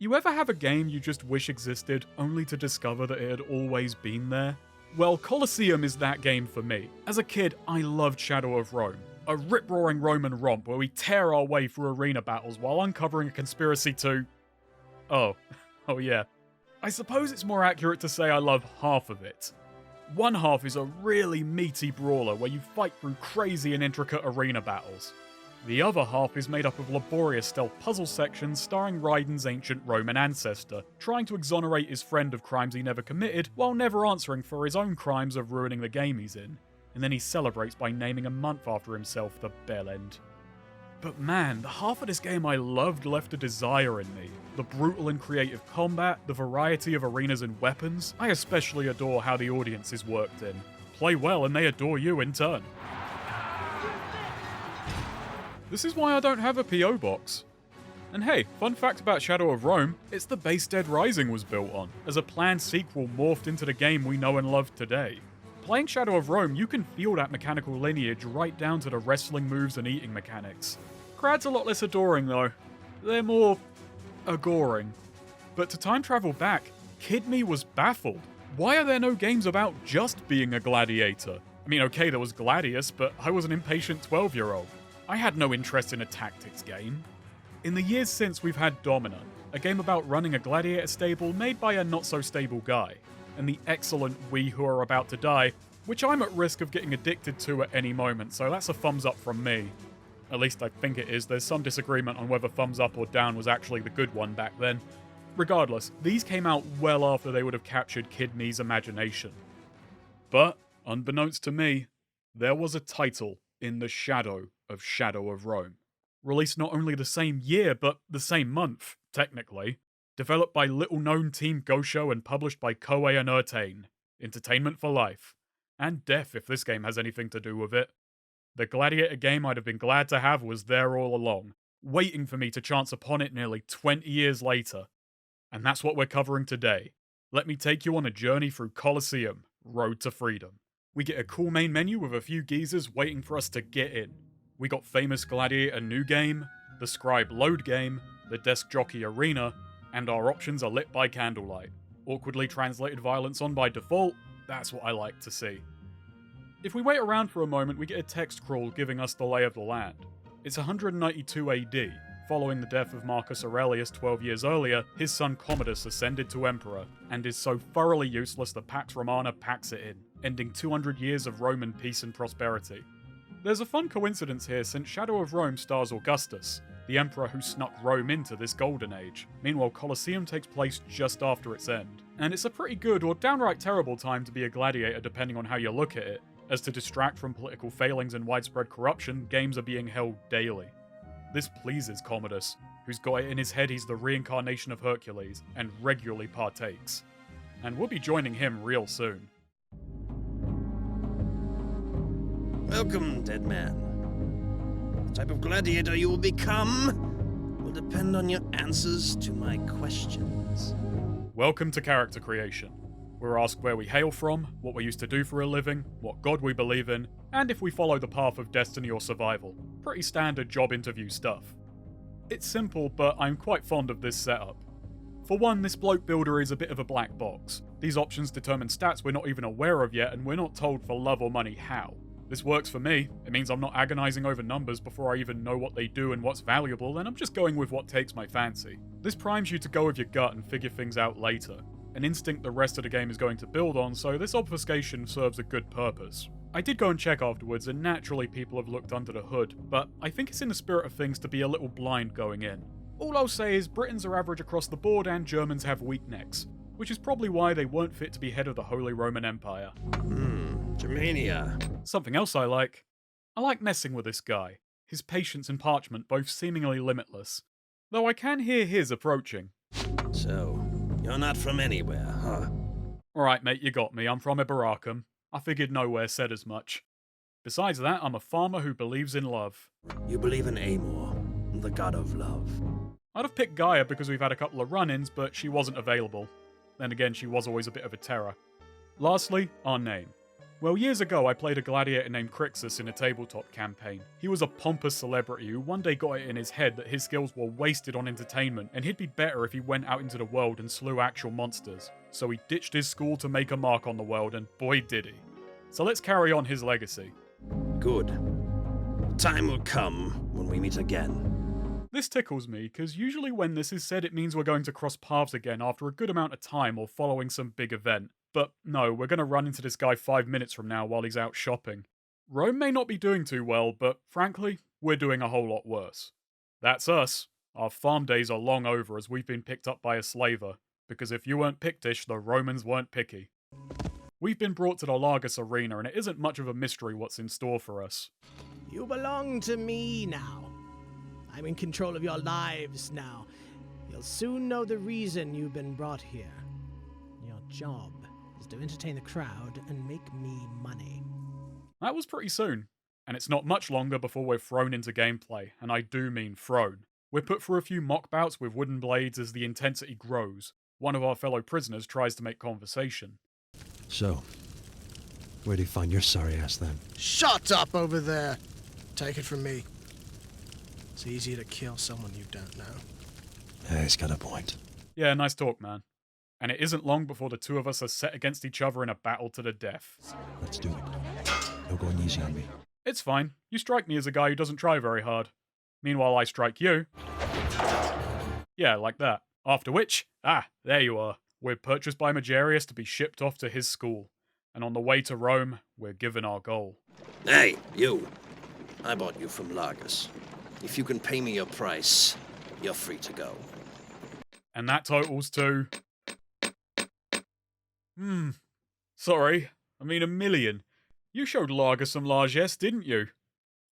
You ever have a game you just wish existed, only to discover that it had always been there? Well, Colosseum is that game for me. As a kid, I loved Shadow of Rome, a rip-roaring Roman romp where we tear our way through arena battles while uncovering a conspiracy to... Oh yeah. I suppose it's more accurate to say I love half of it. One half is a really meaty brawler where you fight through crazy and intricate arena battles. The other half is made up of laborious stealth puzzle sections starring Raiden's ancient Roman ancestor, trying to exonerate his friend of crimes he never committed, while never answering for his own crimes of ruining the game he's in. And then he celebrates by naming a month after himself, the Bellend. But man, the half of this game I loved left a desire in me. The brutal and creative combat, the variety of arenas and weapons. I especially adore how the audience is worked in. Play well and they adore you in turn. This is why I don't have a P.O. box. And hey, fun fact about Shadow of Rome, it's the base Dead Rising was built on, as a planned sequel morphed into the game we know and love today. Playing Shadow of Rome, you can feel that mechanical lineage right down to the wrestling moves and eating mechanics. Crad's a lot less adoring though. They're more... agoring. But to time travel back, Kid Me was baffled. Why are there no games about just being a gladiator? I mean, okay, there was Gladius, but I was an impatient 12-year-old. I had no interest in a tactics game. In the years since, we've had Dominant, a game about running a gladiator stable made by a not-so-stable guy, and the excellent We Who Are About to Die, which I'm at risk of getting addicted to at any moment, so that's a thumbs up from me. At least I think it is. There's some disagreement on whether thumbs up or down was actually the good one back then. Regardless, these came out well after they would have captured Kid Me's imagination. But, unbeknownst to me, there was a title in the shadow of Shadow of Rome. Released not only the same year, but the same month, technically. Developed by little-known Team Gosho and published by Koei and Urtain. Entertainment for life. And death, if this game has anything to do with it. The Gladiator game I'd have been glad to have was there all along, waiting for me to chance upon it nearly 20 years later. And that's what we're covering today. Let me take you on a journey through Colosseum, Road to Freedom. We get a cool main menu with a few geezers waiting for us to get in. We got famous Gladiator new game, the Scribe load game, the Desk Jockey arena, and our options are lit by candlelight. Awkwardly translated violence on by default, that's what I like to see. If we wait around for a moment, we get a text crawl giving us the lay of the land. It's 192 AD. Following the death of Marcus Aurelius 12 years earlier, his son Commodus ascended to emperor, and is so thoroughly useless that Pax Romana packs it in, ending 200 years of Roman peace and prosperity. There's a fun coincidence here since Shadow of Rome stars Augustus, the emperor who snuck Rome into this golden age. Meanwhile, Colosseum takes place just after its end. And it's a pretty good or downright terrible time to be a gladiator depending on how you look at it, as to distract from political failings and widespread corruption, games are being held daily. This pleases Commodus, who's got it in his head he's the reincarnation of Hercules, and regularly partakes. And we'll be joining him real soon. Welcome, dead man. The type of gladiator you will become will depend on your answers to my questions. Welcome to Character Creation. We're asked where we hail from, what we used to do for a living, what god we believe in, and if we follow the path of destiny or survival. Pretty standard job interview stuff. It's simple, but I'm quite fond of this setup. For one, this bloke builder is a bit of a black box. These options determine stats we're not even aware of yet, and we're not told for love or money how. This works for me. It means I'm not agonizing over numbers before I even know what they do and what's valuable, and I'm just going with what takes my fancy. This primes you to go with your gut and figure things out later. An instinct the rest of the game is going to build on, so this obfuscation serves a good purpose. I did go and check afterwards, and naturally people have looked under the hood, but I think it's in the spirit of things to be a little blind going in. All I'll say is Britons are average across the board and Germans have weak necks, which is probably why they weren't fit to be head of the Holy Roman Empire. Germania. Something else I like messing with this guy. His patience and parchment both seemingly limitless, though I can hear his approaching. So, you're not from anywhere, huh? Alright mate, you got me, I'm from Ibaracum. I figured nowhere said as much. Besides that, I'm a farmer who believes in love. You believe in Amor, the god of love. I'd have picked Gaia because we've had a couple of run-ins, but she wasn't available. Then again, she was always a bit of a terror. Lastly, our name. Well, years ago I played a gladiator named Crixus in a tabletop campaign. He was a pompous celebrity who one day got it in his head that his skills were wasted on entertainment and he'd be better if he went out into the world and slew actual monsters. So he ditched his school to make a mark on the world, and boy did he. So let's carry on his legacy. Good. The time will come when we meet again. This tickles me, because usually when this is said it means we're going to cross paths again after a good amount of time or following some big event. But no, we're going to run into this guy 5 minutes from now while he's out shopping. Rome may not be doing too well, but frankly, we're doing a whole lot worse. That's us. Our farm days are long over as we've been picked up by a slaver, because if you weren't Pictish, the Romans weren't picky. We've been brought to the Largus arena, and it isn't much of a mystery what's in store for us. You belong to me now. I'm in control of your lives now. You'll soon know the reason you've been brought here. Your job is to entertain the crowd and make me money. That was pretty soon, and it's not much longer before we're thrown into gameplay, and I do mean thrown. We're put through a few mock bouts with wooden blades as the intensity grows. One of our fellow prisoners tries to make conversation. So, where do you find your sorry ass then? Shut up over there! Take it from me. It's easier to kill someone you don't know. Yeah, he's got a point. Yeah, nice talk, man. And it isn't long before the two of us are set against each other in a battle to the death. Let's do it. No going easy on me. It's fine. You strike me as a guy who doesn't try very hard. Meanwhile, I strike you. Yeah, like that. After which, there you are. We're purchased by Magarius to be shipped off to his school. And on the way to Rome, we're given our goal. Hey, you. I bought you from Largus. If you can pay me your price, you're free to go. And that totals to... Sorry. I mean 1 million. You showed Largus some largesse, didn't you?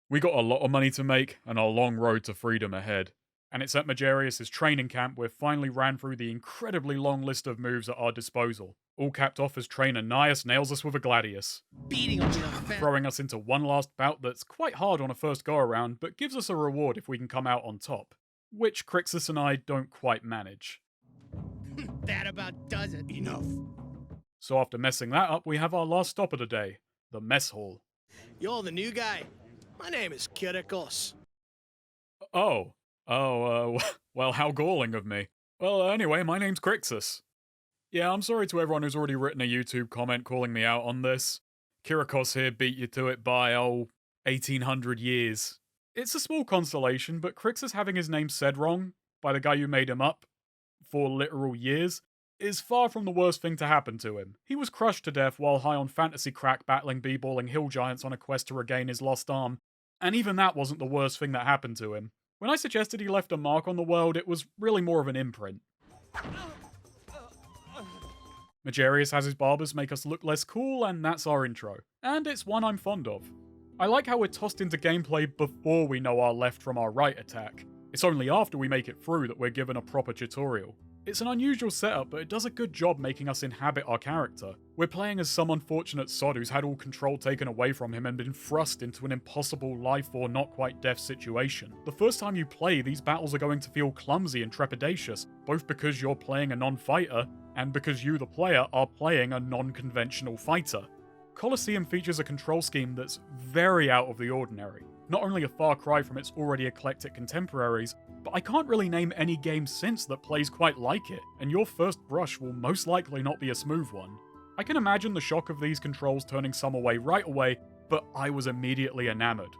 We got a lot of money to make, and a long road to freedom ahead. And it's at Magarius' training camp we've finally ran through the incredibly long list of moves at our disposal. All capped off as trainer Nias nails us with a gladius, Beating on the throwing us into one last bout that's quite hard on a first go-around, but gives us a reward if we can come out on top, which Crixus and I don't quite manage. That about does it. Enough. So after messing that up, we have our last stop of the day, the mess hall. You're the new guy. My name is Kyriakos. Well, how galling of me. Well, anyway, my name's Crixus. Yeah, I'm sorry to everyone who's already written a YouTube comment calling me out on this. Kyriakos here beat you to it by, 1800 years. It's a small consolation, but Crixus having his name said wrong by the guy who made him up for literal years is far from the worst thing to happen to him. He was crushed to death while high on fantasy crack battling b-balling hill giants on a quest to regain his lost arm, and even that wasn't the worst thing that happened to him. When I suggested he left a mark on the world, it was really more of an imprint. Magarius has his barbers make us look less cool, and that's our intro. And it's one I'm fond of. I like how we're tossed into gameplay before we know our left from our right attack. It's only after we make it through that we're given a proper tutorial. It's an unusual setup, but it does a good job making us inhabit our character. We're playing as some unfortunate sod who's had all control taken away from him and been thrust into an impossible life or not quite death situation. The first time you play, these battles are going to feel clumsy and trepidatious, both because you're playing a non-fighter, and because you, the player, are playing a non-conventional fighter. Colosseum features a control scheme that's very out of the ordinary. Not only a far cry from its already eclectic contemporaries, but I can't really name any game since that plays quite like it, and your first brush will most likely not be a smooth one. I can imagine the shock of these controls turning some away right away, but I was immediately enamored.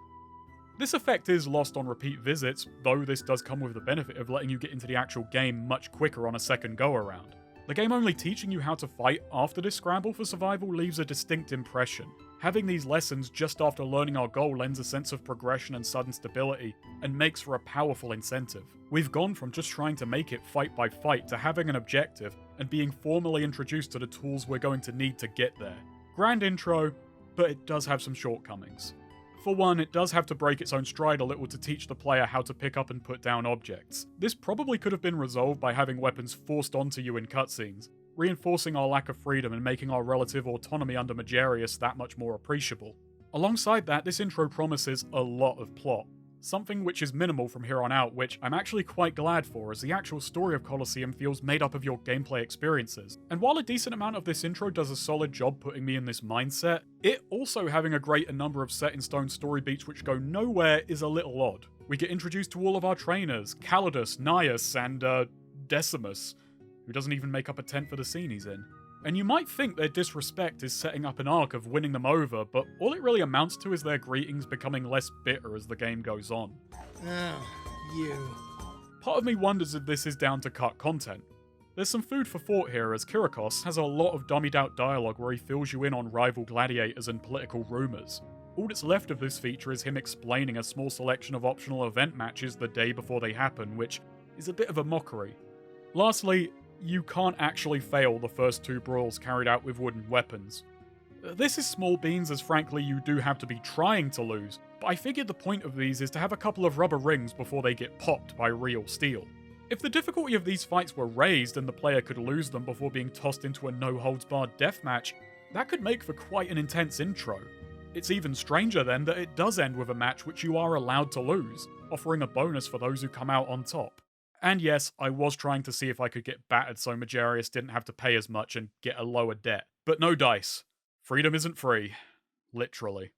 This effect is lost on repeat visits, though this does come with the benefit of letting you get into the actual game much quicker on a second go-around. The game only teaching you how to fight after this scramble for survival leaves a distinct impression. Having these lessons just after learning our goal lends a sense of progression and sudden stability, and makes for a powerful incentive. We've gone from just trying to make it fight by fight to having an objective, and being formally introduced to the tools we're going to need to get there. Grand intro, but it does have some shortcomings. For one, it does have to break its own stride a little to teach the player how to pick up and put down objects. This probably could have been resolved by having weapons forced onto you in cutscenes, reinforcing our lack of freedom and making our relative autonomy under Magarius that much more appreciable. Alongside that, this intro promises a lot of plot. something which is minimal from here on out, which I'm actually quite glad for, as the actual story of Colosseum feels made up of your gameplay experiences. And while a decent amount of this intro does a solid job putting me in this mindset, it also having a greater number of set-in-stone story beats which go nowhere is a little odd. We get introduced to all of our trainers, Commodus, Gnaeus, and Decimus, who doesn't even make up a tenth of the scene he's in. And you might think their disrespect is setting up an arc of winning them over, but all it really amounts to is their greetings becoming less bitter as the game goes on. Oh, you. Part of me wonders if this is down to cut content. There's some food for thought here, as Kyriakos has a lot of dummied out dialogue where he fills you in on rival gladiators and political rumours. All that's left of this feature is him explaining a small selection of optional event matches the day before they happen, which is a bit of a mockery. Lastly, you can't actually fail the first 2 brawls carried out with wooden weapons. This is small beans, as frankly you do have to be trying to lose, but I figured the point of these is to have a couple of rubber rings before they get popped by real steel. If the difficulty of these fights were raised and the player could lose them before being tossed into a no-holds-barred deathmatch, that could make for quite an intense intro. It's even stranger then that it does end with a match which you are allowed to lose, offering a bonus for those who come out on top. And yes, I was trying to see if I could get battered so Magarius didn't have to pay as much and get a lower debt. But no dice. Freedom isn't free. Literally.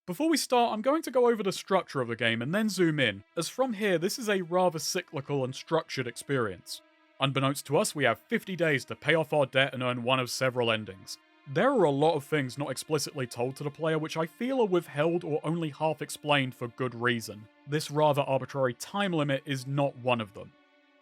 Before we start, I'm going to go over the structure of the game and then zoom in, as from here this is a rather cyclical and structured experience. Unbeknownst to us, we have 50 days to pay off our debt and earn one of several endings. There are a lot of things not explicitly told to the player which I feel are withheld or only half explained for good reason. This rather arbitrary time limit is not one of them.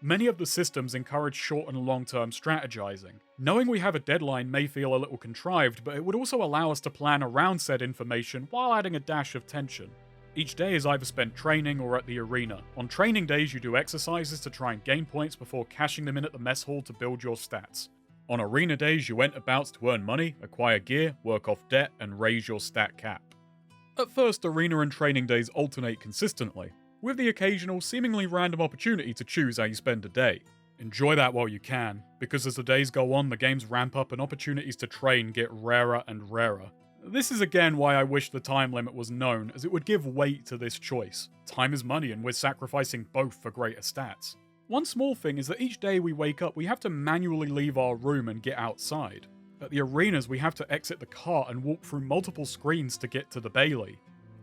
Many of the systems encourage short and long-term strategizing. Knowing we have a deadline may feel a little contrived, but it would also allow us to plan around said information while adding a dash of tension. Each day is either spent training or at the arena. On training days you do exercises to try and gain points before cashing them in at the mess hall to build your stats. On arena days you enter bouts to earn money, acquire gear, work off debt, and raise your stat cap. At first, arena and training days alternate consistently, with the occasional, seemingly random opportunity to choose how you spend a day. Enjoy that while you can, because as the days go on, the games ramp up and opportunities to train get rarer and rarer. This is again why I wish the time limit was known, as it would give weight to this choice. Time is money, and we're sacrificing both for greater stats. One small thing is that each day we wake up, we have to manually leave our room and get outside. At the arenas, we have to exit the cart and walk through multiple screens to get to the Bailey.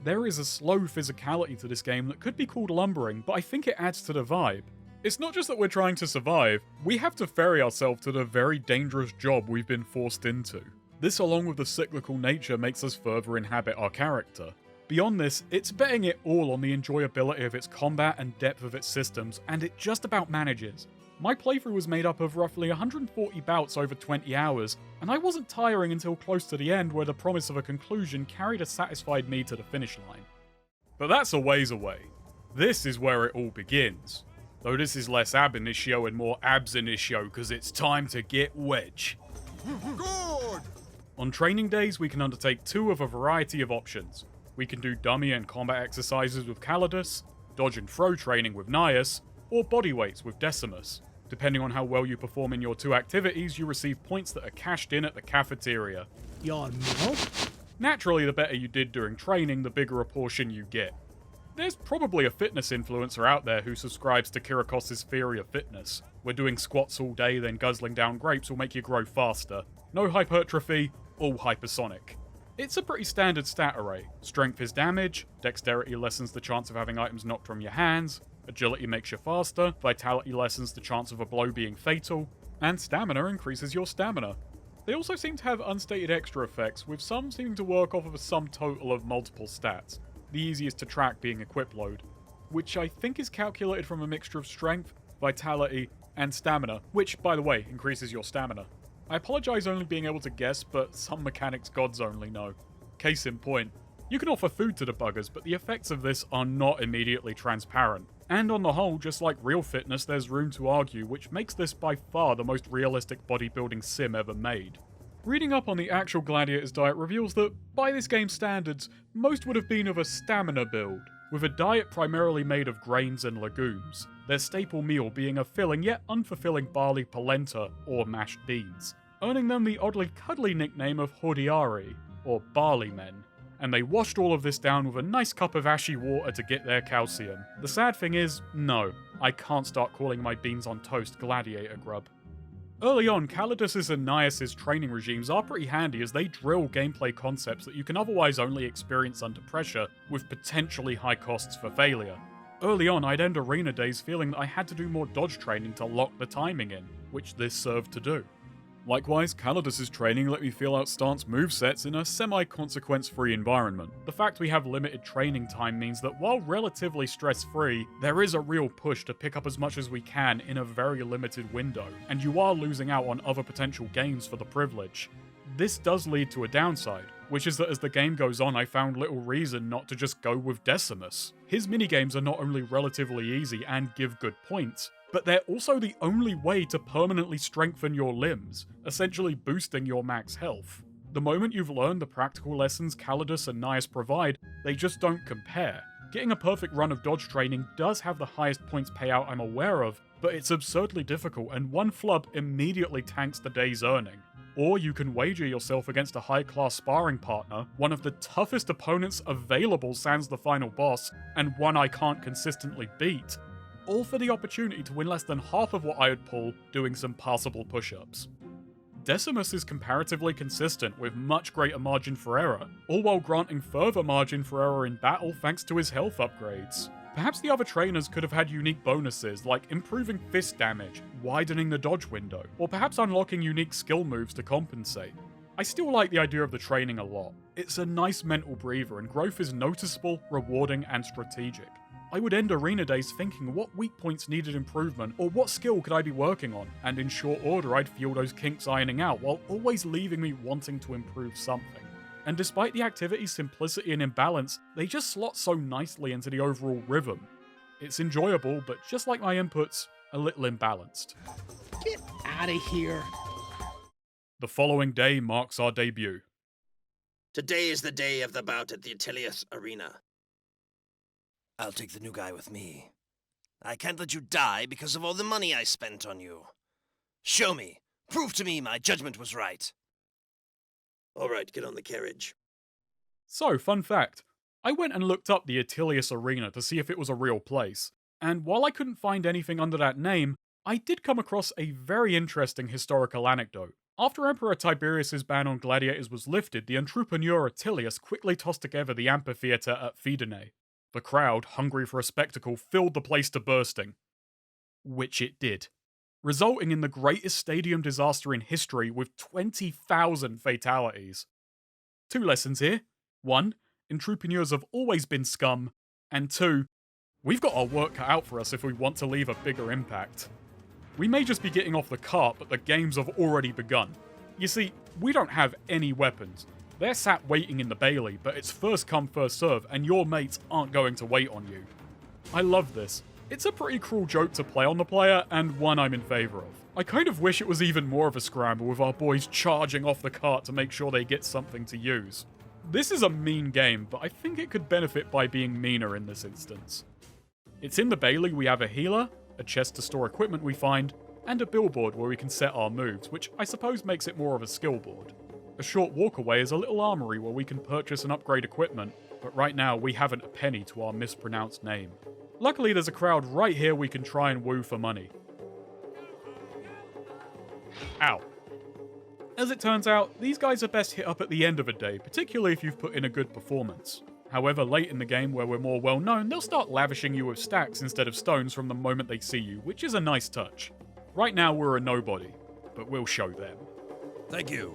There is a slow physicality to this game that could be called lumbering, but I think it adds to the vibe. It's not just that we're trying to survive, we have to ferry ourselves to the very dangerous job we've been forced into. This, along with the cyclical nature, makes us further inhabit our character. Beyond this, it's betting it all on the enjoyability of its combat and depth of its systems, and it just about manages. My playthrough was made up of roughly 140 bouts over 20 hours, and I wasn't tiring until close to the end, where the promise of a conclusion carried a satisfied me to the finish line. But that's a ways away. This is where it all begins. Though this is less ab initio and more abs initio, because it's time to get wedge. Good! On training days, we can undertake 2 of a variety of options. We can do dummy and combat exercises with Commodus, dodge and throw training with Gnaeus, or bodyweights with Decimus. Depending on how well you perform in your 2 activities, you receive points that are cashed in at the cafeteria. Your meal? Naturally, the better you did during training, the bigger a portion you get. There's probably a fitness influencer out there who subscribes to Kyriakos' theory of fitness, where doing squats all day then guzzling down grapes will make you grow faster. No hypertrophy, all hypersonic. It's a pretty standard stat array. Strength is damage, dexterity lessens the chance of having items knocked from your hands, agility makes you faster, vitality lessens the chance of a blow being fatal, and stamina increases your stamina. They also seem to have unstated extra effects, with some seeming to work off of a sum total of multiple stats, the easiest to track being equip load, which I think is calculated from a mixture of strength, vitality, and stamina, which, by the way, increases your stamina. I apologise only being able to guess, but some mechanics gods only know. Case in point, you can offer food to the buggers, but the effects of this are not immediately transparent. And on the whole, just like real fitness, there's room to argue, which makes this by far the most realistic bodybuilding sim ever made. Reading up on the actual Gladiator's diet reveals that, by this game's standards, most would have been of a stamina build, with a diet primarily made of grains and legumes, their staple meal being a filling yet unfulfilling barley polenta, or mashed beans, earning them the oddly cuddly nickname of Hodiari, or barley men. and they washed all of this down with a nice cup of ashy water to get their calcium. The sad thing is, no, I can't start calling my beans on toast gladiator grub. Early on, Calidus's and Nias's training regimes are pretty handy as they drill gameplay concepts that you can otherwise only experience under pressure, with potentially high costs for failure. Early on, I'd end arena days feeling that I had to do more dodge training to lock the timing in, which this served to do. Likewise, Calidus's training let me feel out stance movesets in a semi-consequence-free environment. The fact we have limited training time means that while relatively stress-free, there is a real push to pick up as much as we can in a very limited window, and you are losing out on other potential gains for the privilege. This does lead to a downside, which is that as the game goes on I found little reason not to just go with Decimus. His minigames are not only relatively easy and give good points, but they're also the only way to permanently strengthen your limbs, essentially boosting your max health. The moment you've learned the practical lessons Calidus and Nias provide, they just don't compare. Getting a perfect run of dodge training does have the highest points payout I'm aware of, but it's absurdly difficult and one flub immediately tanks the day's earning. Or you can wager yourself against a high-class sparring partner, one of the toughest opponents available sans the final boss, and one I can't consistently beat, all for the opportunity to win less than half of what I would pull doing some passable push-ups. Decimus is comparatively consistent with much greater margin for error, all while granting further margin for error in battle thanks to his health upgrades. Perhaps the other trainers could have had unique bonuses like improving fist damage, widening the dodge window, or perhaps unlocking unique skill moves to compensate. I still like the idea of the training a lot. It's a nice mental breather and growth is noticeable, rewarding, and strategic. I would end arena days thinking what weak points needed improvement or what skill could I be working on, and in short order I'd feel those kinks ironing out while always leaving me wanting to improve something. And despite the activity's simplicity and imbalance, they just slot so nicely into the overall rhythm. It's enjoyable, but just like my inputs, a little imbalanced. Get out of here. The following day marks our debut. Today is the day of the bout at the Atelius Arena. I'll take the new guy with me. I can't let you die because of all the money I spent on you. Show me. Prove to me my judgment was right. All right, get on the carriage. So, fun fact. I went and looked up the Atelius Arena to see if it was a real place, and while I couldn't find anything under that name, I did come across a very interesting historical anecdote. After Emperor Tiberius's ban on gladiators was lifted, the entrepreneur Atilius quickly tossed together the amphitheatre at Fidenae. The crowd, hungry for a spectacle, filled the place to bursting. Which it did, resulting in the greatest stadium disaster in history with 20,000 fatalities. 2 lessons here. 1, entrepreneurs have always been scum, and 2, we've got our work cut out for us if we want to leave a bigger impact. We may just be getting off the cart, but the games have already begun. You see, we don't have any weapons. They're sat waiting in the Bailey, but it's first come first serve, and your mates aren't going to wait on you. I love this. It's a pretty cruel joke to play on the player, and one I'm in favour of. I kind of wish it was even more of a scramble with our boys charging off the cart to make sure they get something to use. This is a mean game, but I think it could benefit by being meaner in this instance. It's in the Bailey we have a healer, a chest to store equipment we find, and a billboard where we can set our moves, which I suppose makes it more of a skill board. A short walk away is a little armory where we can purchase and upgrade equipment, but right now we haven't a penny to our mispronounced name. Luckily there's a crowd right here we can try and woo for money. Ow. As it turns out, these guys are best hit up at the end of a day, particularly if you've put in a good performance. However, late in the game where we're more well known, they'll start lavishing you with stacks instead of stones from the moment they see you, which is a nice touch. Right now we're a nobody, but we'll show them. Thank you.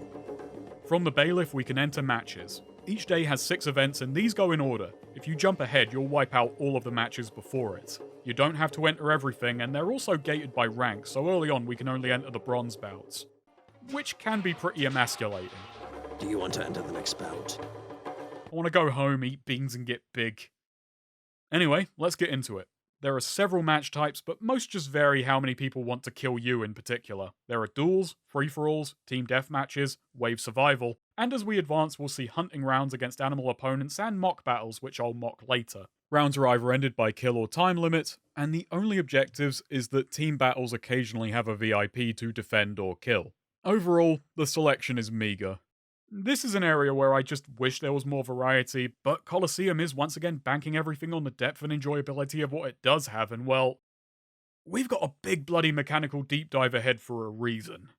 From the bailiff we can enter matches. Each day has 6 events and these go in order. If you jump ahead, you'll wipe out all of the matches before it. You don't have to enter everything, and they're also gated by rank, so early on we can only enter the bronze bouts, which can be pretty emasculating. Do you want to enter the next bout? I want to go home, eat beans, and get big. Anyway, let's get into it. There are several match types, but most just vary how many people want to kill you in particular. There are duels, free-for-alls, team deathmatches, wave survival, and as we advance we'll see hunting rounds against animal opponents and mock battles, which I'll mock later. Rounds are either ended by kill or time limit, and the only objectives is that team battles occasionally have a VIP to defend or kill. Overall, the selection is meager. This is an area where I just wish there was more variety, but Colosseum is once again banking everything on the depth and enjoyability of what it does have, and well, we've got a big bloody mechanical deep dive ahead for a reason.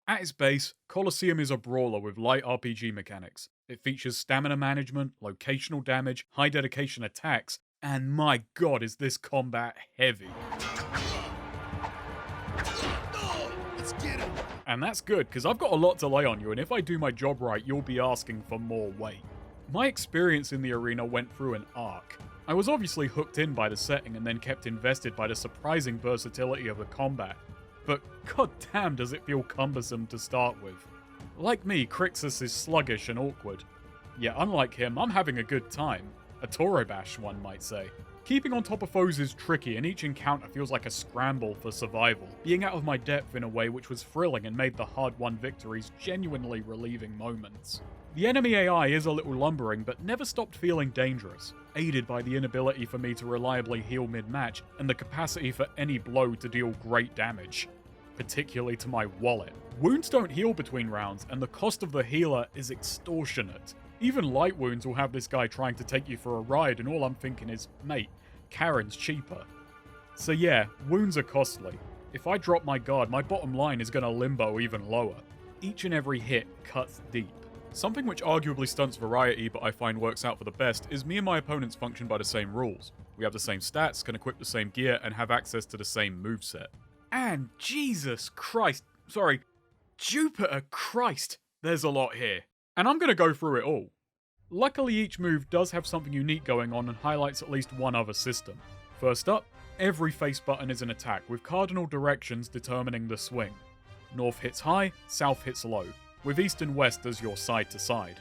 At its base, Colosseum is a brawler with light RPG mechanics. It features stamina management, locational damage, high dedication attacks, and my god is this combat heavy. And that's good, because I've got a lot to lay on you, and if I do my job right, you'll be asking for more weight. My experience in the arena went through an arc. I was obviously hooked in by the setting and then kept invested by the surprising versatility of the combat. But goddamn does it feel cumbersome to start with. Like me, Crixus is sluggish and awkward. Yet unlike him, I'm having a good time. A Torobash, one might say. Keeping on top of foes is tricky, and each encounter feels like a scramble for survival, being out of my depth in a way which was thrilling and made the hard-won victories genuinely relieving moments. The enemy AI is a little lumbering, but never stopped feeling dangerous, aided by the inability for me to reliably heal mid-match and the capacity for any blow to deal great damage, particularly to my wallet. Wounds don't heal between rounds, and the cost of the healer is extortionate. Even light wounds will have this guy trying to take you for a ride, and all I'm thinking is, mate, Karen's cheaper. So yeah, wounds are costly. If I drop my guard, my bottom line is going to limbo even lower. Each and every hit cuts deep. Something which arguably stunts variety, but I find works out for the best, is me and my opponents function by the same rules. We have the same stats, can equip the same gear, and have access to the same moveset. And Jupiter Christ, there's a lot here. And I'm going to go through it all. Luckily, each move does have something unique going on and highlights at least one other system. First up, every face button is an attack, with cardinal directions determining the swing. North hits high, south hits low, with east and west as your side to side.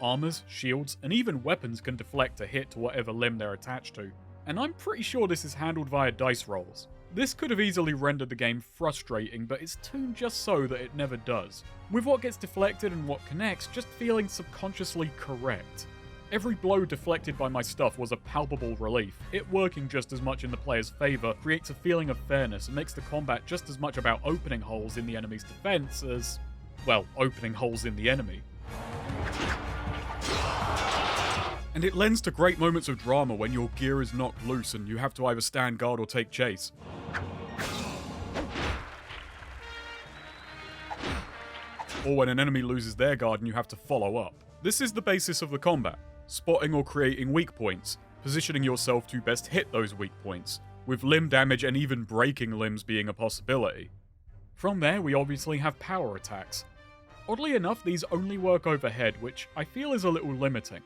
Armors, shields, and even weapons can deflect a hit to whatever limb they're attached to, and I'm pretty sure this is handled via dice rolls. This could have easily rendered the game frustrating, but it's tuned just so that it never does, with what gets deflected and what connects just feeling subconsciously correct. Every blow deflected by my stuff was a palpable relief. It working just as much in the player's favour creates a feeling of fairness and makes the combat just as much about opening holes in the enemy's defence as, well, opening holes in the enemy. And it lends to great moments of drama when your gear is knocked loose and you have to either stand guard or take chase. Or when an enemy loses their guard and you have to follow up. This is the basis of the combat, spotting or creating weak points, positioning yourself to best hit those weak points, with limb damage and even breaking limbs being a possibility. From there, we obviously have power attacks. Oddly enough, these only work overhead, which I feel is a little limiting.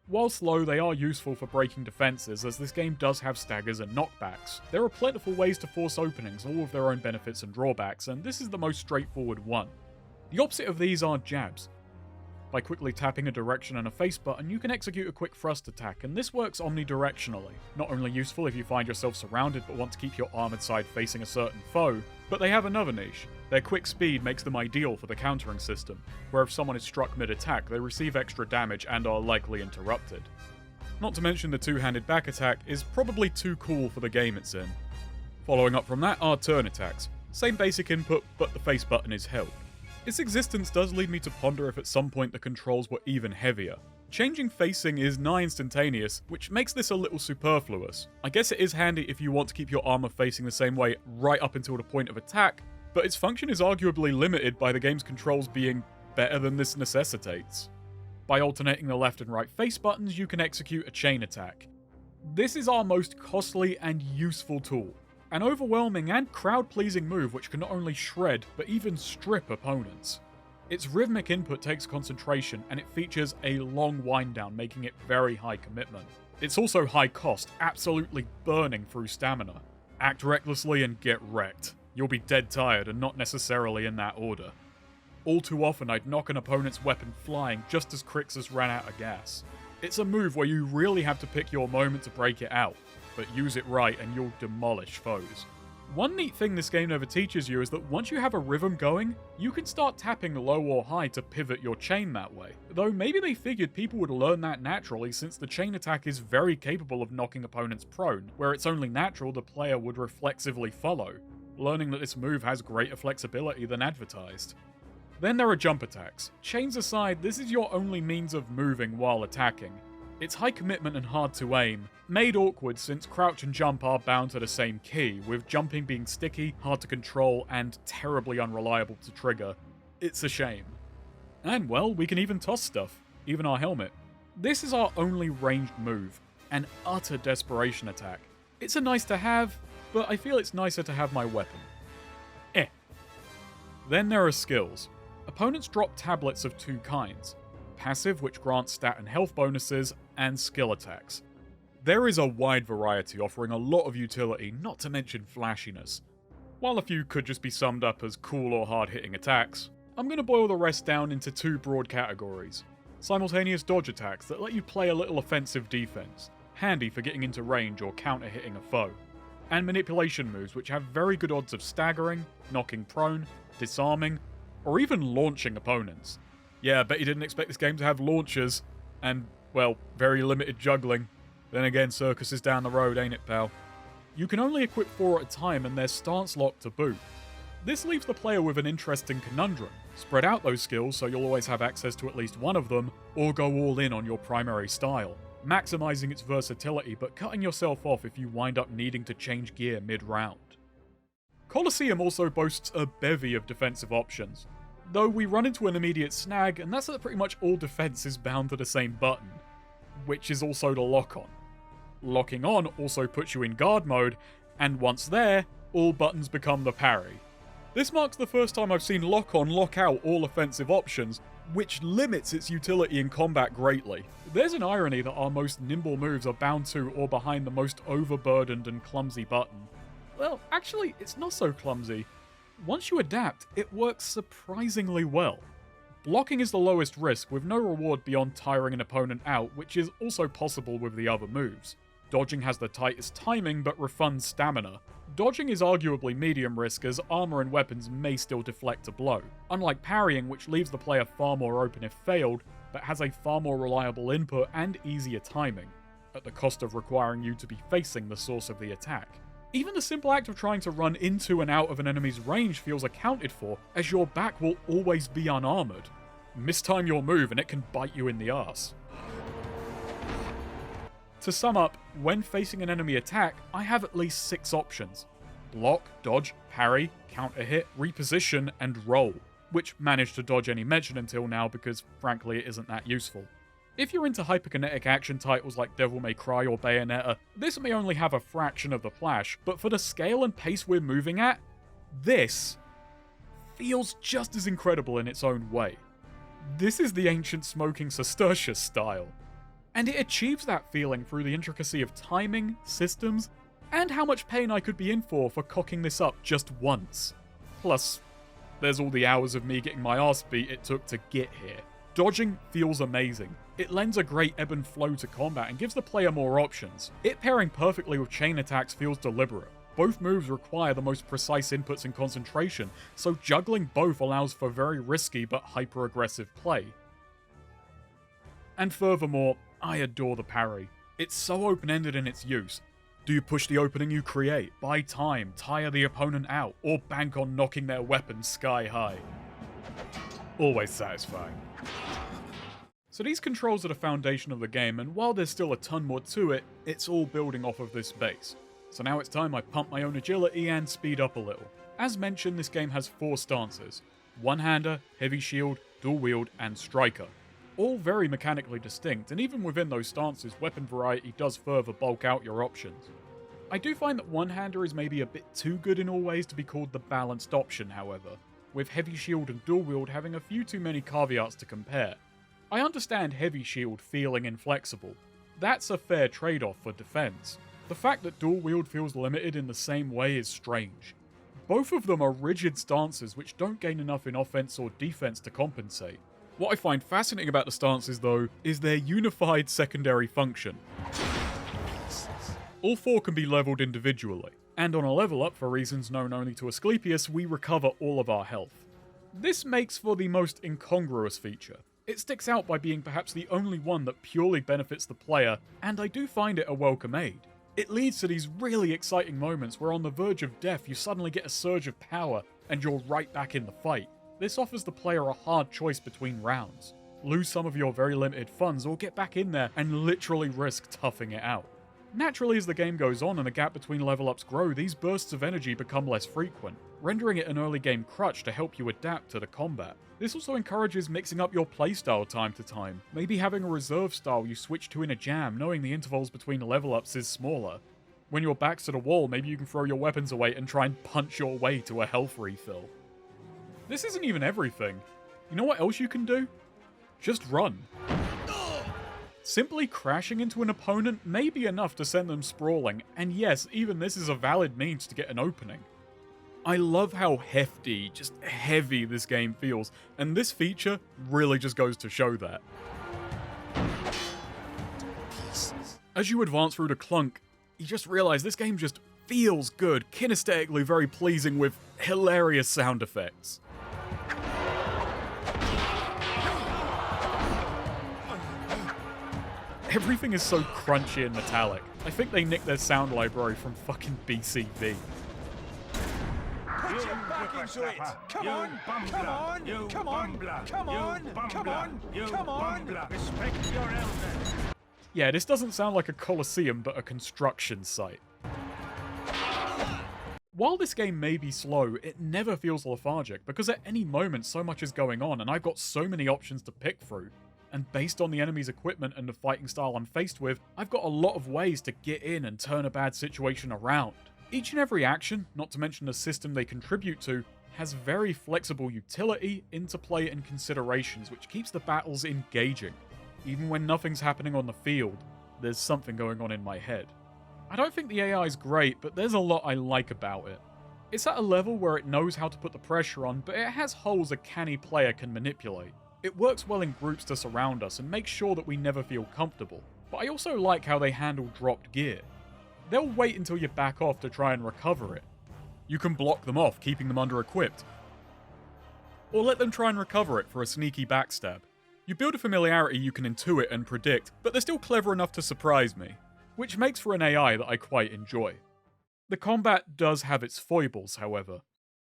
Whilst low, they are useful for breaking defences, as this game does have staggers and knockbacks. There are plentiful ways to force openings, all with their own benefits and drawbacks, and this is the most straightforward one. The opposite of these are jabs. By quickly tapping a direction and a face button, you can execute a quick thrust attack, and this works omnidirectionally. Not only useful if you find yourself surrounded but want to keep your armoured side facing a certain foe, but they have another niche. Their quick speed makes them ideal for the countering system, where if someone is struck mid-attack, they receive extra damage and are likely interrupted. Not to mention the two-handed back attack is probably too cool for the game it's in. Following up from that are turn attacks. Same basic input, but the face button is held. Its existence does lead me to ponder if at some point the controls were even heavier. Changing facing is nigh instantaneous, which makes this a little superfluous. I guess it is handy if you want to keep your armor facing the same way right up until the point of attack, but its function is arguably limited by the game's controls being better than this necessitates. By alternating the left and right face buttons, you can execute a chain attack. This is our most costly and useful tool. An overwhelming and crowd-pleasing move which can not only shred, but even strip opponents. Its rhythmic input takes concentration, and it features a long wind down, making it very high commitment. It's also high cost, absolutely burning through stamina. Act recklessly and get wrecked. You'll be dead tired, and not necessarily in that order. All too often I'd knock an opponent's weapon flying just as Crixus ran out of gas. It's a move where you really have to pick your moment to break it out, but use it right and you'll demolish foes. One neat thing this game never teaches you is that once you have a rhythm going, you can start tapping low or high to pivot your chain that way. Though maybe they figured people would learn that naturally, since the chain attack is very capable of knocking opponents prone, where it's only natural the player would reflexively follow, learning that this move has greater flexibility than advertised. Then there are jump attacks. Chains aside, this is your only means of moving while attacking. It's high commitment and hard to aim, made awkward since crouch and jump are bound to the same key, with jumping being sticky, hard to control, and terribly unreliable to trigger. It's a shame. And well, we can even toss stuff, even our helmet. This is our only ranged move, an utter desperation attack. It's a nice to have, but I feel it's nicer to have my weapon. Then there are skills. Opponents drop tablets of two kinds. Passive, which grants stat and health bonuses, and skill attacks. There is a wide variety offering a lot of utility, not to mention flashiness. While a few could just be summed up as cool or hard-hitting attacks, I'm going to boil the rest down into two broad categories. Simultaneous dodge attacks that let you play a little offensive defense, handy for getting into range or counter-hitting a foe. And manipulation moves which have very good odds of staggering, knocking prone, disarming, or even launching opponents. Yeah, I bet you didn't expect this game to have launchers, and, well, very limited juggling. Then again, circus is down the road, ain't it, pal? You can only equip 4 at a time, and they're stance locked to boot. This leaves the player with an interesting conundrum. Spread out those skills so you'll always have access to at least one of them, or go all in on your primary style, maximizing its versatility but cutting yourself off if you wind up needing to change gear mid-round. Colosseum also boasts a bevy of defensive options, though we run into an immediate snag, and that's that pretty much all defense is bound to the same button, which is also the lock-on. Locking on also puts you in guard mode, and once there, all buttons become the parry. This marks the first time I've seen lock-on lock out all offensive options, which limits its utility in combat greatly. There's an irony that our most nimble moves are bound to or behind the most overburdened and clumsy button. Well, actually, it's not so clumsy. Once you adapt, it works surprisingly well. Blocking is the lowest risk, with no reward beyond tiring an opponent out, which is also possible with the other moves. Dodging has the tightest timing, but refunds stamina. Dodging is arguably medium risk, as armor and weapons may still deflect a blow, unlike parrying, which leaves the player far more open if failed, but has a far more reliable input and easier timing, at the cost of requiring you to be facing the source of the attack. Even the simple act of trying to run into and out of an enemy's range feels accounted for, as your back will always be unarmored. Mistime your move and it can bite you in the arse. To sum up, when facing an enemy attack, I have at least 6 options. Block, dodge, parry, counter hit, reposition, and roll, which managed to dodge any mention until now because frankly it isn't that useful. If you're into hyperkinetic action titles like Devil May Cry or Bayonetta, this may only have a fraction of the flash, but for the scale and pace we're moving at, this feels just as incredible in its own way. This is the ancient smoking Sestertius style, and it achieves that feeling through the intricacy of timing, systems, and how much pain I could be in for cocking this up just once. Plus, there's all the hours of me getting my arse beat it took to get here. Dodging feels amazing. It lends a great ebb and flow to combat and gives the player more options. It pairing perfectly with chain attacks feels deliberate. Both moves require the most precise inputs and concentration, so juggling both allows for very risky but hyper-aggressive play. And furthermore, I adore the parry. It's so open-ended in its use. Do you push the opening you create, buy time, tire the opponent out, or bank on knocking their weapon sky high? Always satisfying. So these controls are the foundation of the game, and while there's still a ton more to it, it's all building off of this base. So now it's time I pump my own agility and speed up a little. As mentioned, this game has 4 stances: one-hander, heavy shield, dual wield, and striker. All very mechanically distinct, and even within those stances, weapon variety does further bulk out your options. I do find that one-hander is maybe a bit too good in all ways to be called the balanced option, however, with heavy shield and dual wield having a few too many caveats to compare. I understand heavy shield feeling inflexible. That's a fair trade-off for defense. The fact that dual wield feels limited in the same way is strange. Both of them are rigid stances which don't gain enough in offense or defense to compensate. What I find fascinating about the stances, though, is their unified secondary function. All 4 can be leveled individually, and on a level up for reasons known only to Asclepius, we recover all of our health. This makes for the most incongruous feature. It sticks out by being perhaps the only one that purely benefits the player, and I do find it a welcome aid. It leads to these really exciting moments where on the verge of death you suddenly get a surge of power and you're right back in the fight. This offers the player a hard choice between rounds. Lose some of your very limited funds or get back in there and literally risk toughing it out. Naturally, as the game goes on and the gap between level ups grow, these bursts of energy become less frequent, rendering it an early game crutch to help you adapt to the combat. This also encourages mixing up your playstyle time to time, maybe having a reserve style you switch to in a jam, knowing the intervals between level ups is smaller. When your back's to the wall, maybe you can throw your weapons away and try and punch your way to a health refill. This isn't even everything. You know what else you can do? Just run. Simply crashing into an opponent may be enough to send them sprawling, and yes, even this is a valid means to get an opening. I love how hefty, just heavy this game feels, and this feature really just goes to show that. As you advance through the clunk, you just realize this game just feels good, kinesthetically very pleasing with hilarious sound effects. Everything is so crunchy and metallic. I think they nicked their sound library from fucking BCV. Put your back into it! Come on! Come on! Come on! Come on! Come on! Come on! Respect your elders! Yeah, this doesn't sound like a Colosseum, but a construction site. While this game may be slow, it never feels lethargic, because at any moment so much is going on and I've got so many options to pick through. And based on the enemy's equipment and the fighting style I'm faced with, I've got a lot of ways to get in and turn a bad situation around. Each and every action, not to mention the system they contribute to, has very flexible utility, interplay, and considerations, which keeps the battles engaging. Even when nothing's happening on the field, there's something going on in my head. I don't think the AI is great, but there's a lot I like about it. It's at a level where it knows how to put the pressure on, but it has holes a canny player can manipulate. It works well in groups to surround us and makes sure that we never feel comfortable, but I also like how they handle dropped gear. They'll wait until you back off to try and recover it. You can block them off, keeping them under-equipped. Or let them try and recover it for a sneaky backstab. You build a familiarity you can intuit and predict, but they're still clever enough to surprise me, which makes for an AI that I quite enjoy. The combat does have its foibles, however.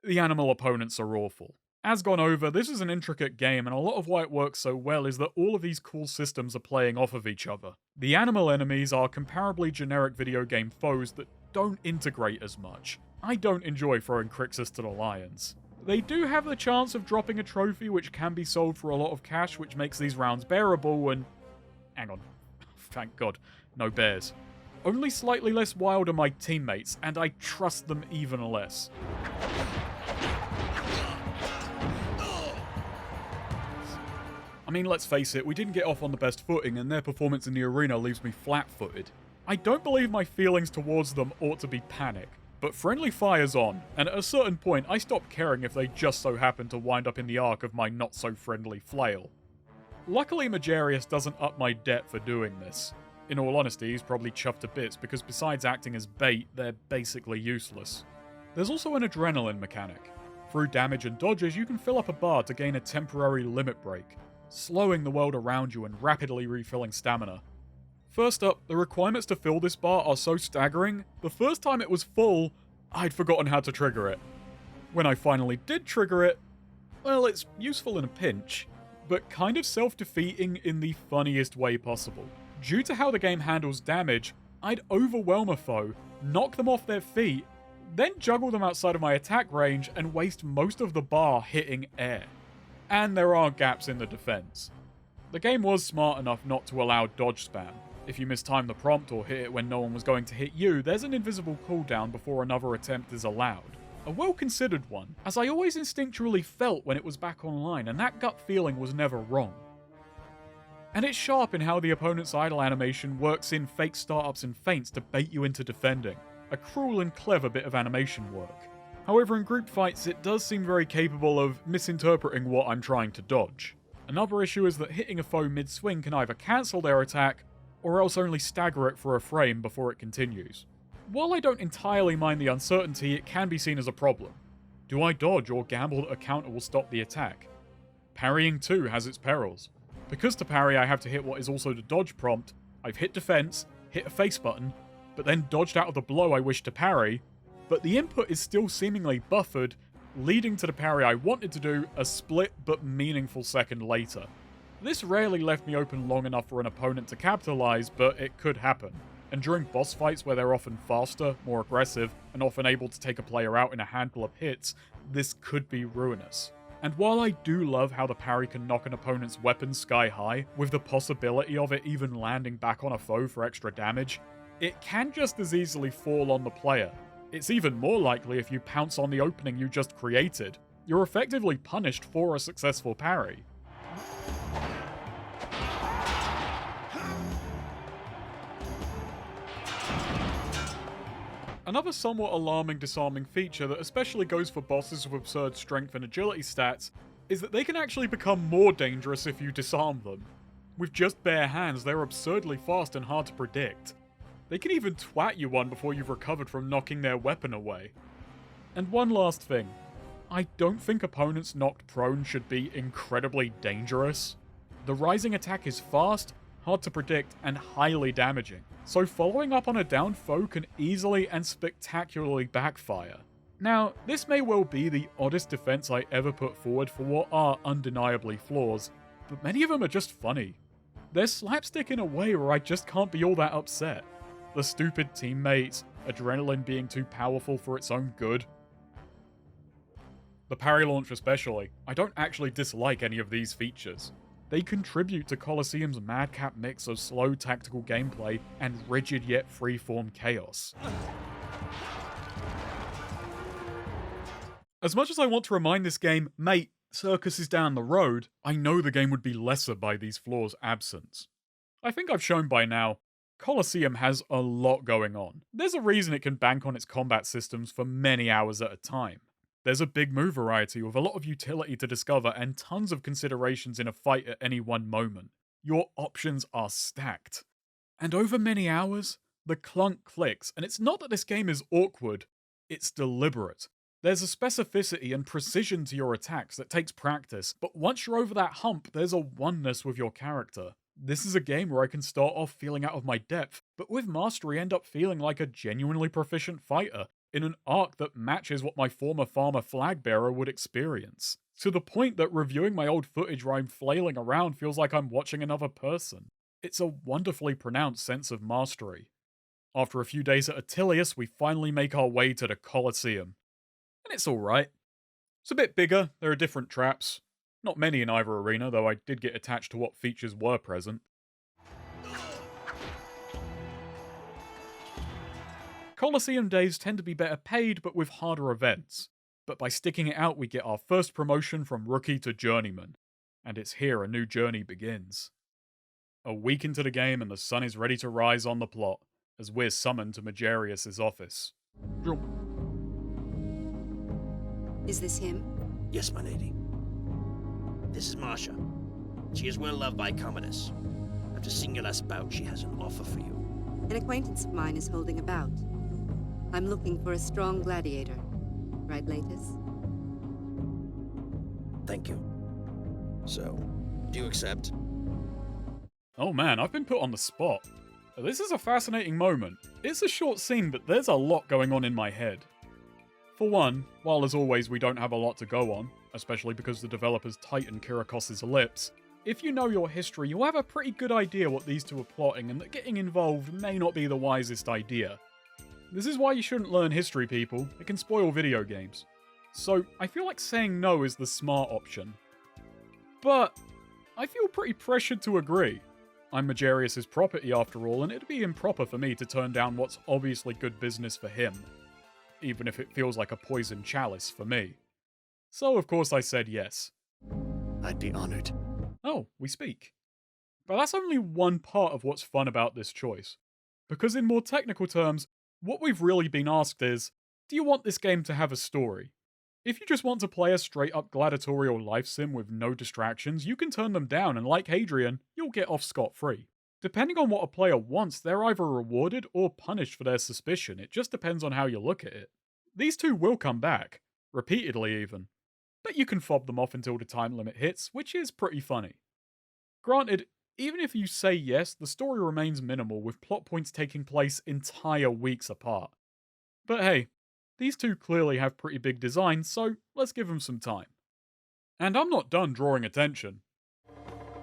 The animal opponents are awful. As gone over, this is an intricate game, and a lot of why it works so well is that all of these cool systems are playing off of each other. The animal enemies are comparably generic video game foes that don't integrate as much. I don't enjoy throwing Crixus to the lions. They do have the chance of dropping a trophy which can be sold for a lot of cash, which makes these rounds bearable, and... hang on. Thank God. No bears. Only slightly less wild are my teammates, and I trust them even less. I mean, let's face it, we didn't get off on the best footing, and their performance in the arena leaves me flat-footed. I don't believe my feelings towards them ought to be panic, but friendly fire's on, and at a certain point I stop caring if they just so happen to wind up in the arc of my not-so-friendly flail. Luckily, Magarius doesn't up my debt for doing this. In all honesty, he's probably chuffed to bits, because besides acting as bait, they're basically useless. There's also an adrenaline mechanic. Through damage and dodges, you can fill up a bar to gain a temporary limit break, slowing the world around you and rapidly refilling stamina. First up, the requirements to fill this bar are so staggering, the first time it was full, I'd forgotten how to trigger it. When I finally did trigger it, well, it's useful in a pinch, but kind of self-defeating in the funniest way possible. Due to how the game handles damage, I'd overwhelm a foe, knock them off their feet, then juggle them outside of my attack range and waste most of the bar hitting air. And there are gaps in the defense. The game was smart enough not to allow dodge spam. If you mistime the prompt or hit it when no one was going to hit you, there's an invisible cooldown before another attempt is allowed. A well-considered one, as I always instinctually felt when it was back online, and that gut feeling was never wrong. And it's sharp in how the opponent's idle animation works in fake startups and feints to bait you into defending. A cruel and clever bit of animation work. However, in group fights, it does seem very capable of misinterpreting what I'm trying to dodge. Another issue is that hitting a foe mid-swing can either cancel their attack, or else only stagger it for a frame before it continues. While I don't entirely mind the uncertainty, it can be seen as a problem. Do I dodge or gamble that a counter will stop the attack? Parrying too has its perils. Because to parry I have to hit what is also the dodge prompt, I've hit defense, hit a face button, but then dodged out of the blow I wish to parry, but the input is still seemingly buffered, leading to the parry I wanted to do a split but meaningful second later. This rarely left me open long enough for an opponent to capitalize, but it could happen. And during boss fights where they're often faster, more aggressive, and often able to take a player out in a handful of hits, this could be ruinous. And while I do love how the parry can knock an opponent's weapon sky high, with the possibility of it even landing back on a foe for extra damage, it can just as easily fall on the player. It's even more likely if you pounce on the opening you just created. You're effectively punished for a successful parry. Another somewhat alarming disarming feature that especially goes for bosses with absurd strength and agility stats is that they can actually become more dangerous if you disarm them. With just bare hands, they're absurdly fast and hard to predict. They can even twat you one before you've recovered from knocking their weapon away. And one last thing. I don't think opponents knocked prone should be incredibly dangerous. The rising attack is fast, hard to predict, and highly damaging, so following up on a downed foe can easily and spectacularly backfire. Now, this may well be the oddest defense I ever put forward for what are undeniably flaws, but many of them are just funny. They're slapstick in a way where I just can't be all that upset. The stupid teammates, adrenaline being too powerful for its own good. The parry launch especially, I don't actually dislike any of these features. They contribute to Colosseum's madcap mix of slow tactical gameplay and rigid yet freeform chaos. As much as I want to remind this game, mate, circus is down the road, I know the game would be lesser by these flaws' absence. I think I've shown by now, Colosseum has a lot going on. There's a reason it can bank on its combat systems for many hours at a time. There's a big move variety with a lot of utility to discover and tons of considerations in a fight at any one moment. Your options are stacked. And over many hours, the clunk clicks, and it's not that this game is awkward, it's deliberate. There's a specificity and precision to your attacks that takes practice, but once you're over that hump, there's a oneness with your character. This is a game where I can start off feeling out of my depth, but with mastery end up feeling like a genuinely proficient fighter, in an arc that matches what my former farmer flag bearer would experience. To the point that reviewing my old footage where I'm flailing around feels like I'm watching another person. It's a wonderfully pronounced sense of mastery. After a few days at Attilius, we finally make our way to the Colosseum. And it's alright. It's a bit bigger, there are different traps. Not many in either arena, though I did get attached to what features were present. Colosseum days tend to be better paid, but with harder events. But by sticking it out, we get our first promotion from rookie to journeyman. And it's here a new journey begins. A week into the game and the sun is ready to rise on the plot, as we're summoned to Majarius' office. Is this him? Yes, my lady. This is Marcia. She is well loved by Commodus. After seeing your last bout, she has an offer for you. An acquaintance of mine is holding a bout. I'm looking for a strong gladiator. Right, Latus? Thank you. So, do you accept? Oh man, I've been put on the spot. This is a fascinating moment. It's a short scene, but there's a lot going on in my head. For one, while as always we don't have a lot to go on, especially because the developers tighten Kyriakos' lips, if you know your history, you'll have a pretty good idea what these two are plotting and that getting involved may not be the wisest idea. This is why you shouldn't learn history, people. It can spoil video games. So, I feel like saying no is the smart option. But, I feel pretty pressured to agree. I'm Majarius' property after all, and it'd be improper for me to turn down what's obviously good business for him. Even if it feels like a poisoned chalice for me. So, of course, I said yes. I'd be honored. Oh, we speak. But that's only one part of what's fun about this choice. Because in more technical terms, what we've really been asked is, do you want this game to have a story? If you just want to play a straight-up gladiatorial life sim with no distractions, you can turn them down and like Hadrian, you'll get off scot-free. Depending on what a player wants, they're either rewarded or punished for their suspicion, it just depends on how you look at it. These two will come back, repeatedly even. But you can fob them off until the time limit hits, which is pretty funny. Granted, even if you say yes, the story remains minimal, with plot points taking place entire weeks apart. But hey, These two clearly have pretty big designs, so let's give them some time. And I'm not done drawing attention.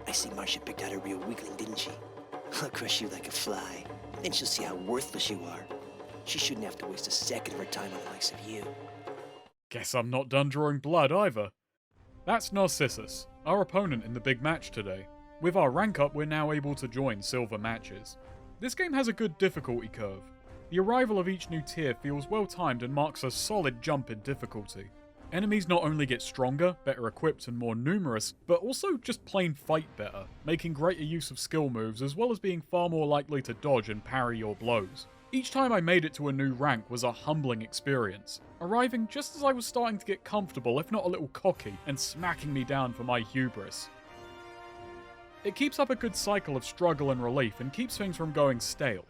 I see Marcia picked out a real weakling, didn't she? I'll crush you like a fly. Then she'll see how worthless you are. She shouldn't have to waste a second of her time on the likes of you. Guess I'm not done drawing blood either. That's Narcissus, our opponent in the big match today. With our rank up, we're now able to join silver matches. This game has a good difficulty curve. The arrival of each new tier feels well timed and marks a solid jump in difficulty. Enemies not only get stronger, better equipped and more numerous, but also just plain fight better, making greater use of skill moves as well as being far more likely to dodge and parry your blows. Each time I made it to a new rank was a humbling experience, arriving just as I was starting to get comfortable, if not a little cocky, and smacking me down for my hubris. It keeps up a good cycle of struggle and relief and keeps things from going stale.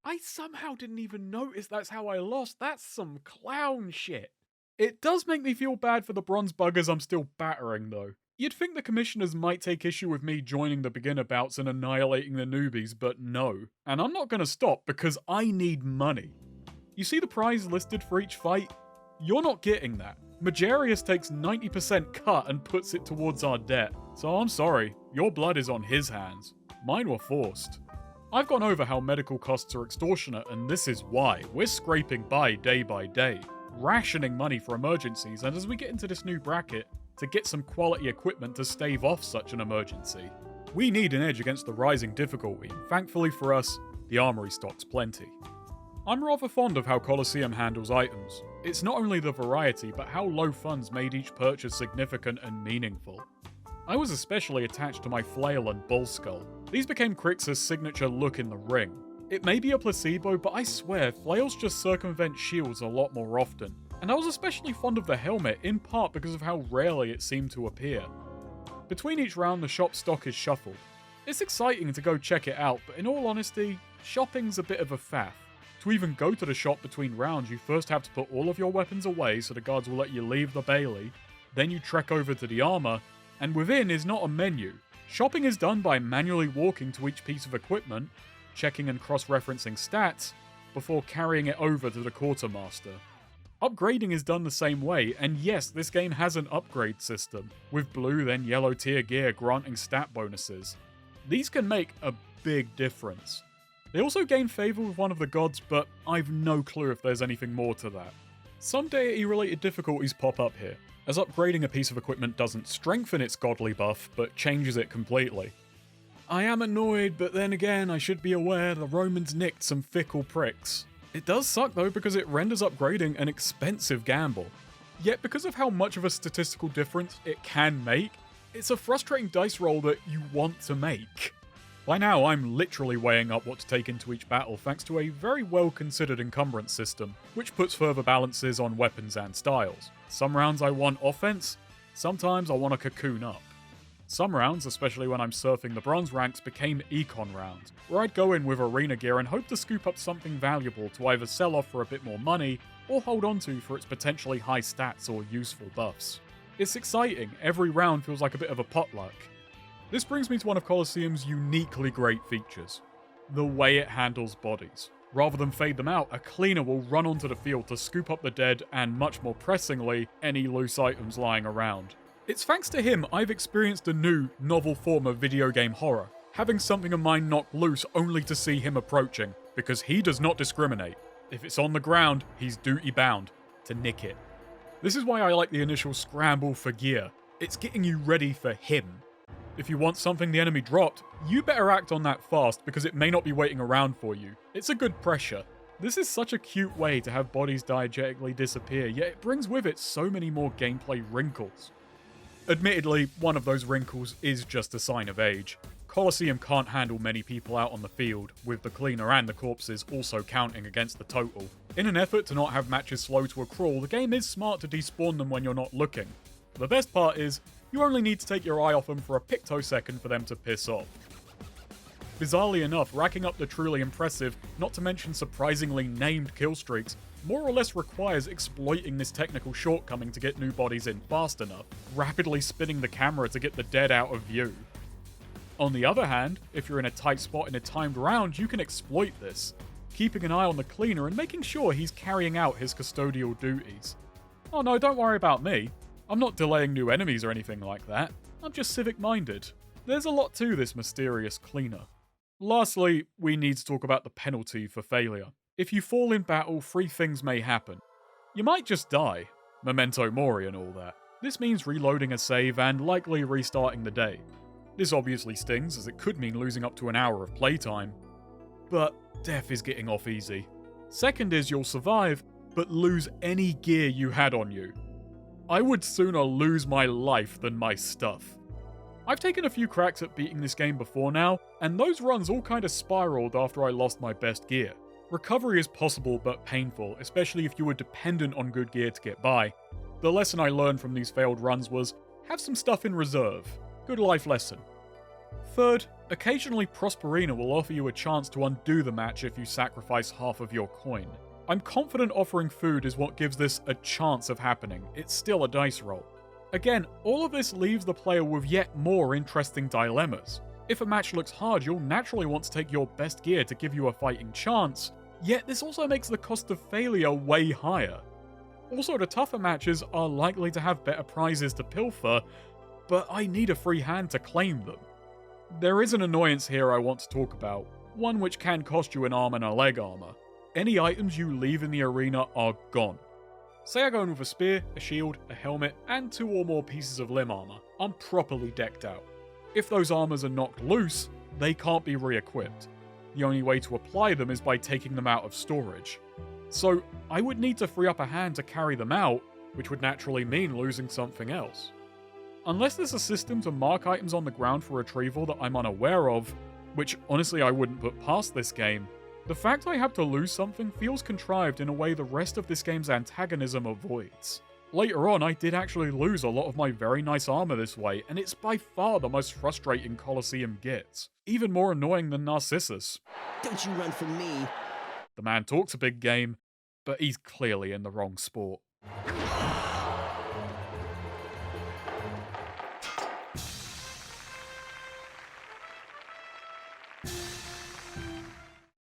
I somehow didn't even notice that's how I lost. That's some clown shit. It does make me feel bad for the bronze buggers I'm still battering though. You'd think the commissioners might take issue with me joining the beginner bouts and annihilating the newbies, but no. And I'm not gonna stop because I need money. You see the prize listed for each fight? You're not getting that. Magarius takes 90% cut and puts it towards our debt. So I'm sorry, your blood is on his hands. Mine were forced. I've gone over how medical costs are extortionate, and this is why. We're scraping by day, rationing money for emergencies, and as we get into this new bracket, to get some quality equipment to stave off such an emergency. We need an edge against the rising difficulty, and thankfully for us, the armory stocks plenty. I'm rather fond of how Colosseum handles items. It's not only the variety, but how low funds made each purchase significant and meaningful. I was especially attached to my flail and bull skull. These became Crix's signature look in the ring. It may be a placebo, but I swear, flails just circumvent shields a lot more often. And I was especially fond of the helmet, in part because of how rarely it seemed to appear. Between each round, the shop stock is shuffled. It's exciting to go check it out, but in all honesty, shopping's a bit of a faff. To even go to the shop between rounds, you first have to put all of your weapons away so the guards will let you leave the bailey, then you trek over to the armor, and within is not a menu. Shopping is done by manually walking to each piece of equipment, checking and cross-referencing stats, before carrying it over to the quartermaster. Upgrading is done the same way, and yes, this game has an upgrade system, with blue then yellow tier gear granting stat bonuses. These can make a big difference. They also gain favour with one of the gods, but I've no clue if there's anything more to that. Some deity-related difficulties pop up here, as upgrading a piece of equipment doesn't strengthen its godly buff, but changes it completely. I am annoyed, but then again, I should be aware the Romans nicked some fickle pricks. It does suck though because it renders upgrading an expensive gamble. Yet because of how much of a statistical difference it can make, it's a frustrating dice roll that you want to make. By now, I'm literally weighing up what to take into each battle thanks to a very well-considered encumbrance system, which puts further balances on weapons and styles. Some rounds I want offense, sometimes I want to cocoon up. Some rounds, especially when I'm surfing the bronze ranks, became econ rounds, where I'd go in with arena gear and hope to scoop up something valuable to either sell off for a bit more money, or hold onto for its potentially high stats or useful buffs. It's exciting, every round feels like a bit of a potluck. This brings me to one of Colosseum's uniquely great features, the way it handles bodies. Rather than fade them out, a cleaner will run onto the field to scoop up the dead and, much more pressingly, any loose items lying around. It's thanks to him I've experienced a new, novel form of video game horror, having something of mine knocked loose only to see him approaching, because he does not discriminate. If it's on the ground, he's duty-bound to nick it. This is why I like the initial scramble for gear. It's getting you ready for him. If you want something the enemy dropped, you better act on that fast because it may not be waiting around for you. It's a good pressure. This is such a cute way to have bodies diegetically disappear, yet it brings with it so many more gameplay wrinkles. Admittedly, one of those wrinkles is just a sign of age. Colosseum can't handle many people out on the field, with the cleaner and the corpses also counting against the total. In an effort to not have matches slow to a crawl, the game is smart to despawn them when you're not looking. The best part is, you only need to take your eye off them for a pictosecond for them to piss off. Bizarrely enough, racking up the truly impressive, not to mention surprisingly named kill streaks, more or less requires exploiting this technical shortcoming to get new bodies in fast enough, rapidly spinning the camera to get the dead out of view. On the other hand, if you're in a tight spot in a timed round, you can exploit this. keeping an eye on the cleaner and making sure he's carrying out his custodial duties. Oh no, don't worry about me. I'm not delaying new enemies or anything like that. I'm just civic-minded. There's a lot to this mysterious cleaner. Lastly, we need to talk about the penalty for failure. If you fall in battle, 3 things may happen. You might just die, memento mori and all that. This means reloading a save and likely restarting the day. This obviously stings, as it could mean losing up to an hour of playtime. But death is getting off easy. Second is you'll survive, but lose any gear you had on you. I would sooner lose my life than my stuff. I've taken a few cracks at beating this game before now, and those runs all kind of spiraled after I lost my best gear. Recovery is possible but painful, especially if you were dependent on good gear to get by. The lesson I learned from these failed runs was, have some stuff in reserve. Good life lesson. Third, occasionally Prosperina will offer you a chance to undo the match if you sacrifice half of your coin. I'm confident offering food is what gives this a chance of happening. It's still a dice roll. Again, all of this leaves the player with yet more interesting dilemmas. If a match looks hard, you'll naturally want to take your best gear to give you a fighting chance, yet this also makes the cost of failure way higher. Also, the tougher matches are likely to have better prizes to pilfer, but I need a free hand to claim them. There is an annoyance here I want to talk about, one which can cost you an arm and a leg armor. Any items you leave in the arena are gone. Say I go in with a spear, a shield, a helmet, and 2 or more pieces of limb armor. I'm properly decked out. If those armors are knocked loose, they can't be re-equipped. The only way to apply them is by taking them out of storage. So I would need to free up a hand to carry them out, which would naturally mean losing something else. Unless there's a system to mark items on the ground for retrieval that I'm unaware of, which honestly I wouldn't put past this game, the fact I have to lose something feels contrived in a way the rest of this game's antagonism avoids. Later on, I did actually lose a lot of my very nice armor this way, and it's by far the most frustrating Colosseum gets. Even more annoying than Narcissus. Don't you run from me. The man talks a big game, but he's clearly in the wrong sport.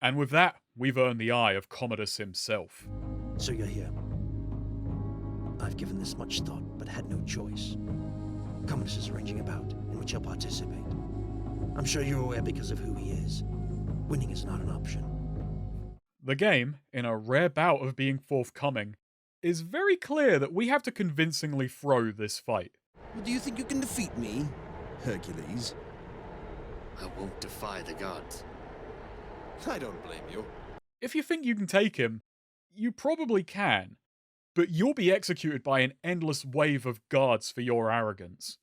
And with that, we've earned the eye of Commodus himself. So you're here. I've given this much thought, but had no choice. Commodus is arranging a bout, in which he'll participate. I'm sure you're aware because of who he is. Winning is not an option. The game, in a rare bout of being forthcoming, is very clear that we have to convincingly throw this fight. Do you think you can defeat me, Hercules? I won't defy the gods. I don't blame you. If you think you can take him, you probably can, but you'll be executed by an endless wave of guards for your arrogance.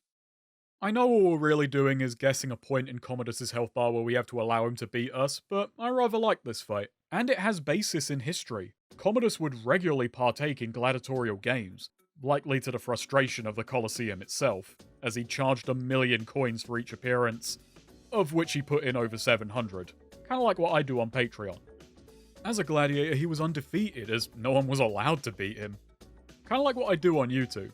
I know all we're really doing is guessing a point in Commodus' health bar where we have to allow him to beat us, but I rather like this fight. And it has basis in history. Commodus would regularly partake in gladiatorial games, likely to the frustration of the Colosseum itself, as he charged 1 million coins for each appearance, of which he put in over 700. Kinda like what I do on Patreon. As a gladiator, he was undefeated, as no one was allowed to beat him. Kinda like what I do on YouTube.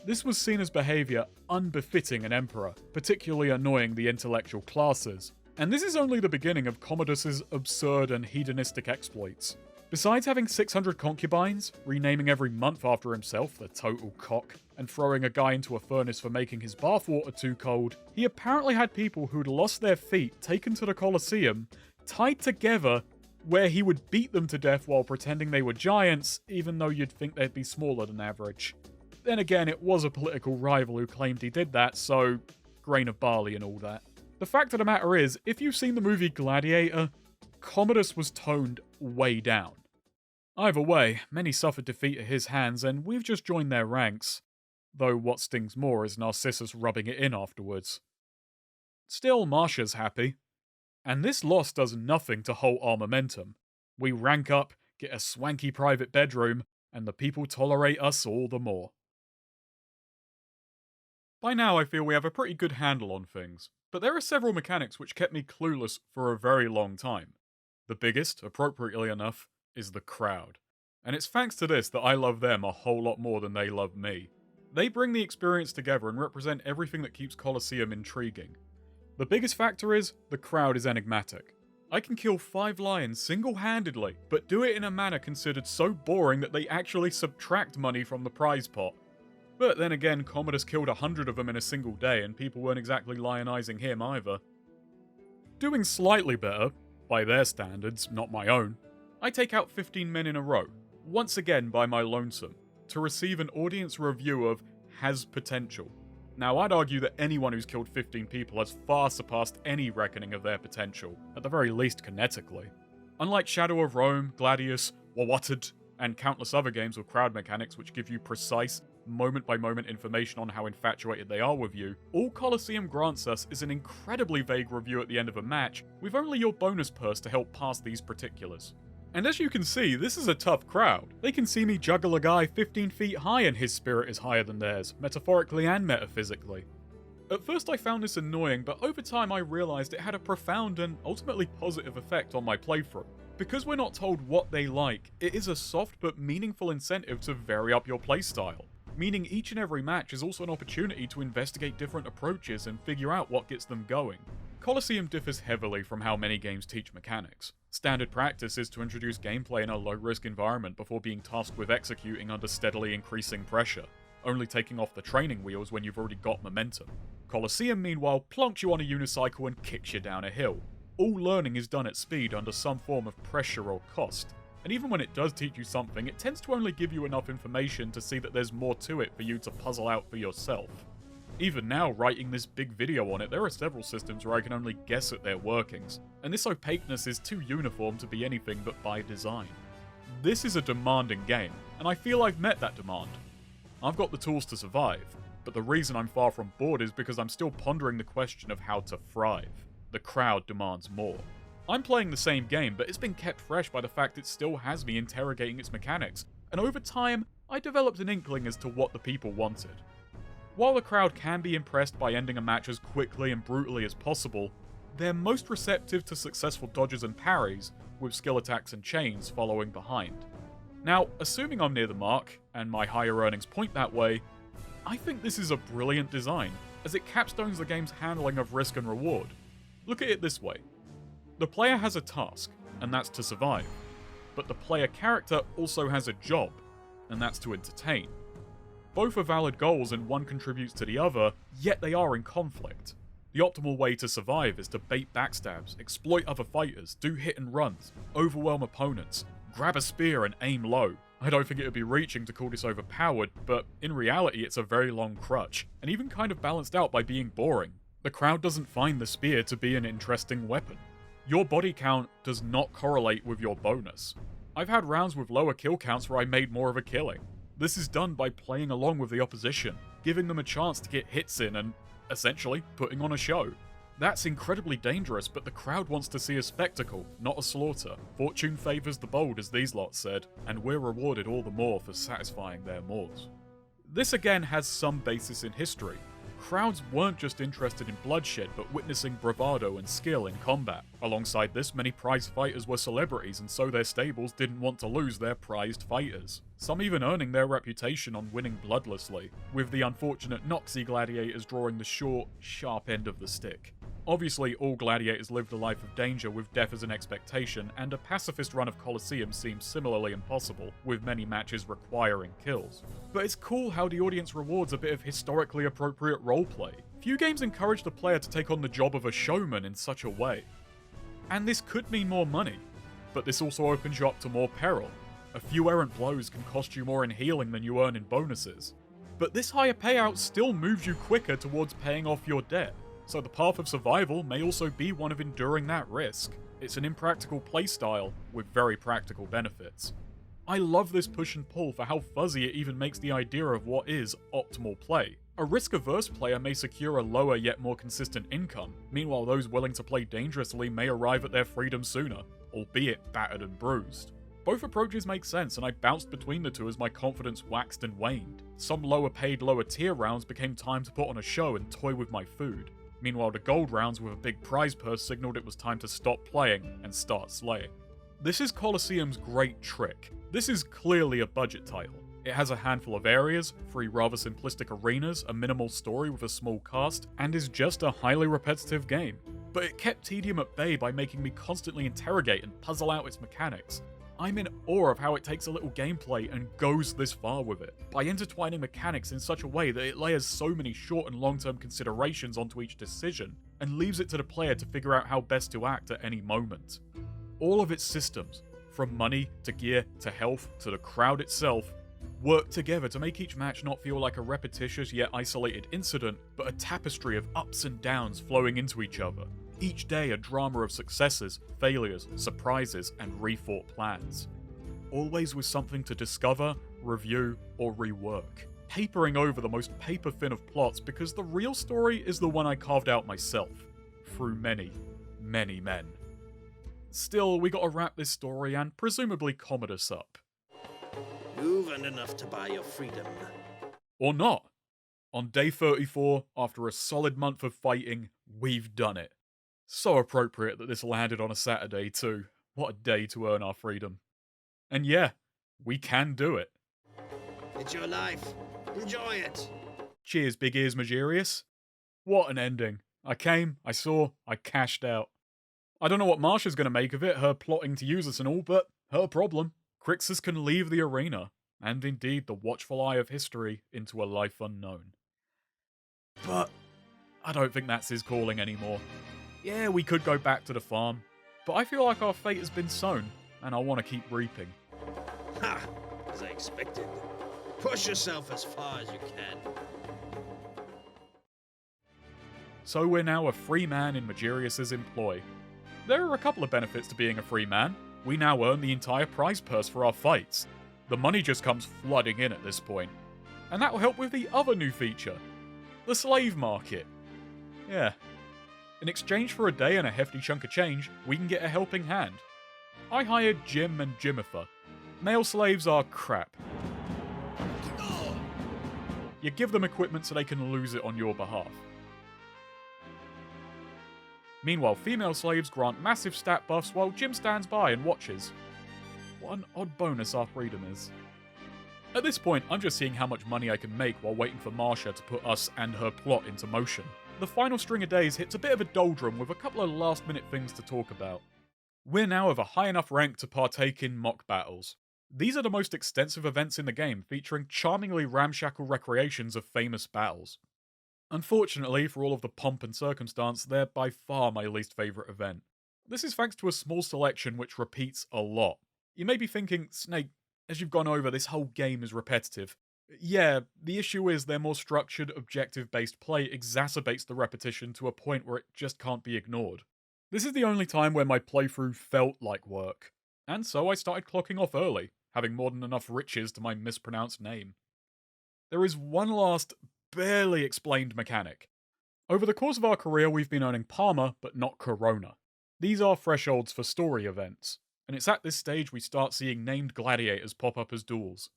This was seen as behaviour unbefitting an emperor, particularly annoying the intellectual classes. And this is only the beginning of Commodus's absurd and hedonistic exploits. Besides having 600 concubines, renaming every month after himself, the total cock, and throwing a guy into a furnace for making his bathwater too cold, he apparently had people who'd lost their feet taken to the Colosseum, tied together, where he would beat them to death while pretending they were giants, even though you'd think they'd be smaller than average. Then again, it was a political rival who claimed he did that, so grain of barley and all that. The fact of the matter is, if you've seen the movie Gladiator, Commodus was toned way down. Either way, many suffered defeat at his hands, and we've just joined their ranks. Though what stings more is Narcissus rubbing it in afterwards. Still, Marcia's happy. And this loss does nothing to halt our momentum. We rank up, get a swanky private bedroom, and the people tolerate us all the more. By now I feel we have a pretty good handle on things, but there are several mechanics which kept me clueless for a very long time. The biggest, appropriately enough, is the crowd. And it's thanks to this that I love them a whole lot more than they love me. They bring the experience together and represent everything that keeps Colosseum intriguing. The biggest factor is, the crowd is enigmatic. I can kill 5 lions single-handedly, but do it in a manner considered so boring that they actually subtract money from the prize pot. But then again, Commodus killed 100 of them in a single day, and people weren't exactly lionizing him either. Doing slightly better, by their standards, not my own, I take out 15 men in a row, once again by my lonesome, to receive an audience review of has potential. Now, I'd argue that anyone who's killed 15 people has far surpassed any reckoning of their potential, at the very least kinetically. Unlike Shadow of Rome, Gladius, Wawatted, and countless other games with crowd mechanics which give you precise, moment-by-moment information on how infatuated they are with you, all Colosseum grants us is an incredibly vague review at the end of a match, with only your bonus purse to help pass these particulars. And as you can see, this is a tough crowd. They can see me juggle a guy 15 feet high and his spirit is higher than theirs, metaphorically and metaphysically. At first I found this annoying, but over time I realised it had a profound and ultimately positive effect on my playthrough. Because we're not told what they like, it is a soft but meaningful incentive to vary up your playstyle, meaning each and every match is also an opportunity to investigate different approaches and figure out what gets them going. Colosseum differs heavily from how many games teach mechanics. Standard practice is to introduce gameplay in a low-risk environment before being tasked with executing under steadily increasing pressure, only taking off the training wheels when you've already got momentum. Colosseum, meanwhile, plonks you on a unicycle and kicks you down a hill. All learning is done at speed under some form of pressure or cost, and even when it does teach you something, it tends to only give you enough information to see that there's more to it for you to puzzle out for yourself. Even now, writing this big video on it, there are several systems where I can only guess at their workings, and this opaqueness is too uniform to be anything but by design. This is a demanding game, and I feel I've met that demand. I've got the tools to survive, but the reason I'm far from bored is because I'm still pondering the question of how to thrive. The crowd demands more. I'm playing the same game, but it's been kept fresh by the fact it still has me interrogating its mechanics, and over time, I developed an inkling as to what the people wanted. While the crowd can be impressed by ending a match as quickly and brutally as possible, they're most receptive to successful dodges and parries, with skill attacks and chains following behind. Now, assuming I'm near the mark, and my higher earnings point that way, I think this is a brilliant design, as it capstones the game's handling of risk and reward. Look at it this way. The player has a task, and that's to survive. But the player character also has a job, and that's to entertain. Both are valid goals and one contributes to the other, yet they are in conflict. The optimal way to survive is to bait backstabs, exploit other fighters, do hit and runs, overwhelm opponents, grab a spear and aim low. I don't think it would be reaching to call this overpowered, but in reality it's a very long crutch, and even kind of balanced out by being boring. The crowd doesn't find the spear to be an interesting weapon. Your body count does not correlate with your bonus. I've had rounds with lower kill counts where I made more of a killing. This is done by playing along with the opposition, giving them a chance to get hits in and, essentially, putting on a show. That's incredibly dangerous, but the crowd wants to see a spectacle, not a slaughter. Fortune favours the bold, as these lots said, and we're rewarded all the more for satisfying their mores. This again has some basis in history. Crowds weren't just interested in bloodshed, but witnessing bravado and skill in combat. Alongside this, many prized fighters were celebrities, and so their stables didn't want to lose their prized fighters. Some even earning their reputation on winning bloodlessly, with the unfortunate Noxy gladiators drawing the short, sharp end of the stick. Obviously, all gladiators lived a life of danger with death as an expectation, and a pacifist run of Colosseum seems similarly impossible, with many matches requiring kills. But it's cool how the audience rewards a bit of historically appropriate roleplay. Few games encourage the player to take on the job of a showman in such a way. And this could mean more money, but this also opens you up to more peril. A few errant blows can cost you more in healing than you earn in bonuses. But this higher payout still moves you quicker towards paying off your debt. So the path of survival may also be one of enduring that risk. It's an impractical playstyle with very practical benefits. I love this push and pull for how fuzzy it even makes the idea of what is optimal play. A risk-averse player may secure a lower yet more consistent income, meanwhile those willing to play dangerously may arrive at their freedom sooner, albeit battered and bruised. Both approaches make sense, and I bounced between the two as my confidence waxed and waned. Some lower paid, lower tier rounds became time to put on a show and toy with my food. Meanwhile, the gold rounds with a big prize purse signaled it was time to stop playing and start slaying. This is Colosseum's great trick. This is clearly a budget title. It has a handful of areas, 3 rather simplistic arenas, a minimal story with a small cast, and is just a highly repetitive game. but it kept tedium at bay by making me constantly interrogate and puzzle out its mechanics. I'm in awe of how it takes a little gameplay and goes this far with it, by intertwining mechanics in such a way that it layers so many short and long-term considerations onto each decision, and leaves it to the player to figure out how best to act at any moment. All of its systems, from money to gear to health to the crowd itself, work together to make each match not feel like a repetitious yet isolated incident, but a tapestry of ups and downs flowing into each other. Each day a drama of successes, failures, surprises, and refought plans. Always with something to discover, review, or rework. Papering over the most paper-thin of plots because the real story is the one I carved out myself, through many, many men. Still, we gotta wrap this story and presumably Commodus up. You've earned enough to buy your freedom. Or not. On day 34, after a solid month of fighting, we've done it. So appropriate that this landed on a Saturday too. What a day to earn our freedom. And yeah, we can do it. It's your life. Enjoy it. Cheers, Big Ears Magirius. What an ending. I came, I saw, I cashed out. I don't know what Marsha's going to make of it, her plotting to use us and all, but her problem. Crixus can leave the arena, and indeed the watchful eye of history, into a life unknown. But I don't think that's his calling anymore. Yeah, we could go back to the farm, but I feel like our fate has been sown, and I want to keep reaping. Ha! As I expected. Push yourself as far as you can. So we're now a free man in Magirius's employ. There are a couple of benefits to being a free man. We now earn the entire prize purse for our fights. The money just comes flooding in at this point. And that will help with the other new feature, the slave market. Yeah. In exchange for a day and a hefty chunk of change, we can get a helping hand. I hired Jim and Jimifer. Male slaves are crap. You give them equipment so they can lose it on your behalf. Meanwhile, female slaves grant massive stat buffs while Jim stands by and watches. What an odd bonus our freedom is. At this point, I'm just seeing how much money I can make while waiting for Marsha to put us and her plot into motion. The final string of days hits a bit of a doldrum with a couple of last-minute things to talk about. We're now of a high enough rank to partake in mock battles. These are the most extensive events in the game, featuring charmingly ramshackle recreations of famous battles. Unfortunately, for all of the pomp and circumstance, they're by far my least favourite event. This is thanks to a small selection which repeats a lot. You may be thinking, Snake, as you've gone over, this whole game is repetitive. Yeah, the issue is their more structured, objective-based play exacerbates the repetition to a point where it just can't be ignored. This is the only time where my playthrough felt like work, and so I started clocking off early, having more than enough riches to my mispronounced name. There is one last, barely explained mechanic. Over the course of our career, we've been earning Parma, but not Corona. These are thresholds for story events, and it's at this stage we start seeing named gladiators pop up as duels.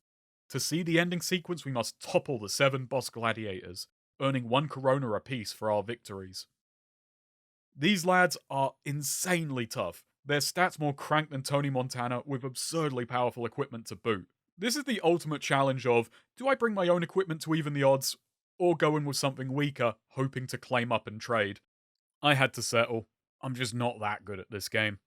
To see the ending sequence, we must topple the 7 boss gladiators, earning 1 Corona apiece for our victories. These lads are insanely tough. Their stats more cranked than Tony Montana, with absurdly powerful equipment to boot. This is the ultimate challenge of, do I bring my own equipment to even the odds, or go in with something weaker, hoping to claim up and trade? I had to settle. I'm just not that good at this game.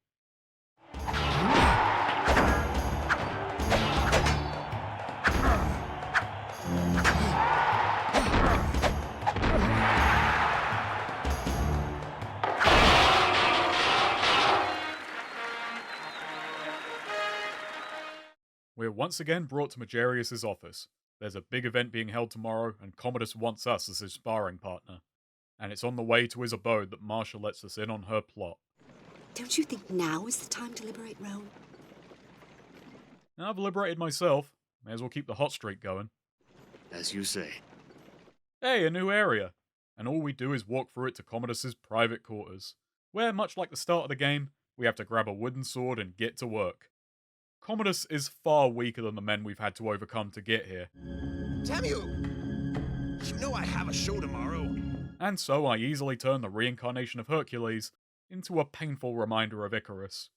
We're once again brought to Magirius' office. There's a big event being held tomorrow, and Commodus wants us as his sparring partner. And it's on the way to his abode that Marsha lets us in on her plot. Don't you think now is the time to liberate Rome? Now I've liberated myself. May as well keep the hot streak going. As you say. Hey, a new area! And all we do is walk through it to Commodus' private quarters, where, much like the start of the game, we have to grab a wooden sword and get to work. Commodus is far weaker than the men we've had to overcome to get here. Damn you! You know I have a show tomorrow. And so I easily turn the reincarnation of Hercules into a painful reminder of Icarus.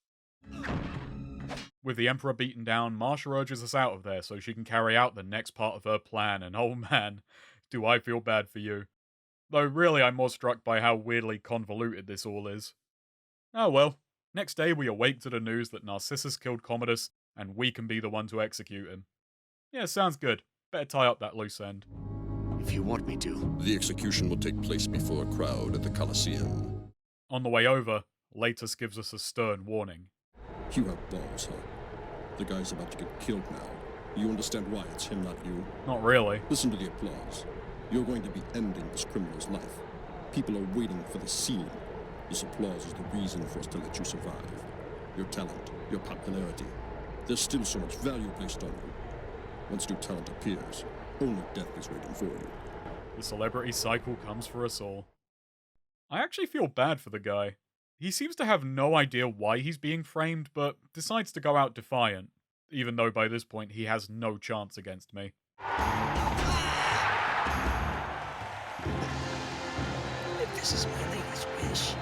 With the Emperor beaten down, Marsha urges us out of there so she can carry out the next part of her plan, and oh man, do I feel bad for you. Though really I'm more struck by how weirdly convoluted this all is. Oh well, next day we awake to the news that Narcissus killed Commodus, and we can be the one to execute him. Yeah, sounds good. Better tie up that loose end. If you want me to. The execution will take place before a crowd at the Colosseum. On the way over, Latus gives us a stern warning. You have balls, huh? The guy's about to get killed now. You understand why it's him, not you? Not really. Listen to the applause. You're going to be ending this criminal's life. People are waiting for the scene. This applause is the reason for us to let you survive. Your talent, your popularity. There's still so much value placed on you. Once new talent appears, only death is waiting for you. The celebrity cycle comes for us all. I actually feel bad for the guy. He seems to have no idea why he's being framed, but decides to go out defiant, even though by this point he has no chance against me. If this is my latest wish,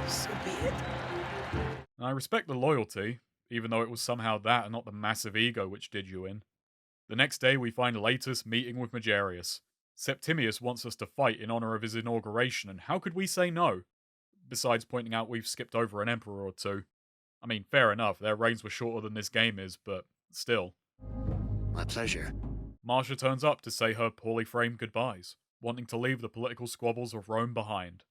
so be it. I respect the loyalty, even though it was somehow that and not the massive ego which did you in. The next day we find Latus meeting with Megarius. Septimius wants us to fight in honor of his inauguration, and how could we say no? Besides pointing out we've skipped over an emperor or two. I mean, fair enough, their reigns were shorter than this game is, but still. My pleasure. Marcia turns up to say her poorly framed goodbyes, wanting to leave the political squabbles of Rome behind.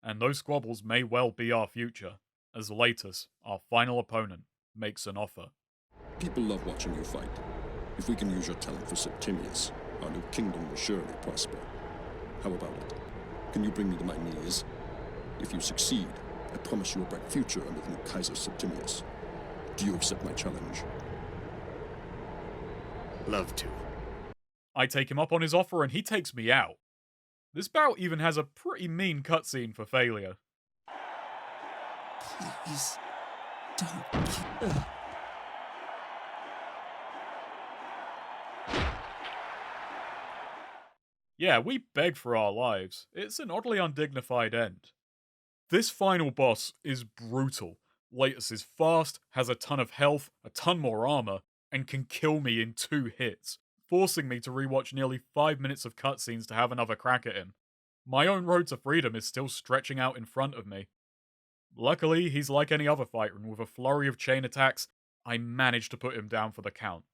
And those squabbles may well be our future, as Latus, our final opponent, makes an offer. People love watching you fight. If we can use your talent for Septimius, our new kingdom will surely prosper. How about it? Can you bring me to my knees? If you succeed, I promise you a bright future under the new Kaiser Septimius. Do you accept my challenge? Love to. I take him up on his offer and he takes me out. This bout even has a pretty mean cutscene for failure. Please, don't. Yeah, we beg for our lives. It's an oddly undignified end. This final boss is brutal. Latus is fast, has a ton of health, a ton more armor, and can kill me in 2 hits, forcing me to rewatch nearly 5 minutes of cutscenes to have another crack at him. My own road to freedom is still stretching out in front of me. Luckily, he's like any other fighter, and with a flurry of chain attacks, I managed to put him down for the count.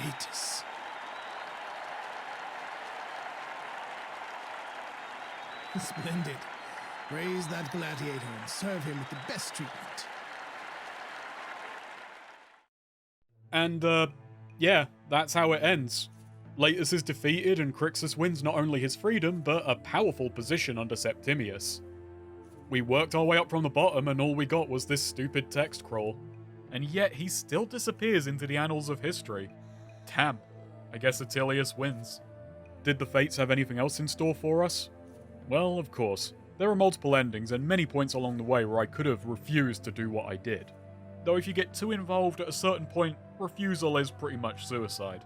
Latus. Splendid. Raise that gladiator and serve him with the best treatment. And, yeah, that's how it ends. Latus is defeated and Crixus wins not only his freedom, but a powerful position under Septimius. We worked our way up from the bottom and all we got was this stupid text crawl. And yet he still disappears into the annals of history. Damn, I guess Attilius wins. Did the Fates have anything else in store for us? Well, of course. There are multiple endings and many points along the way where I could have refused to do what I did. Though if you get too involved at a certain point, refusal is pretty much suicide.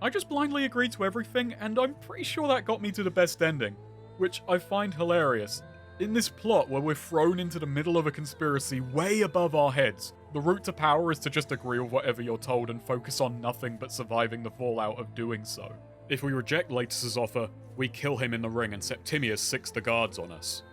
I just blindly agreed to everything, and I'm pretty sure that got me to the best ending, which I find hilarious. In this plot where we're thrown into the middle of a conspiracy way above our heads, the route to power is to just agree with whatever you're told and focus on nothing but surviving the fallout of doing so. If we reject Latus's offer, we kill him in the ring and Septimius sicks the guards on us.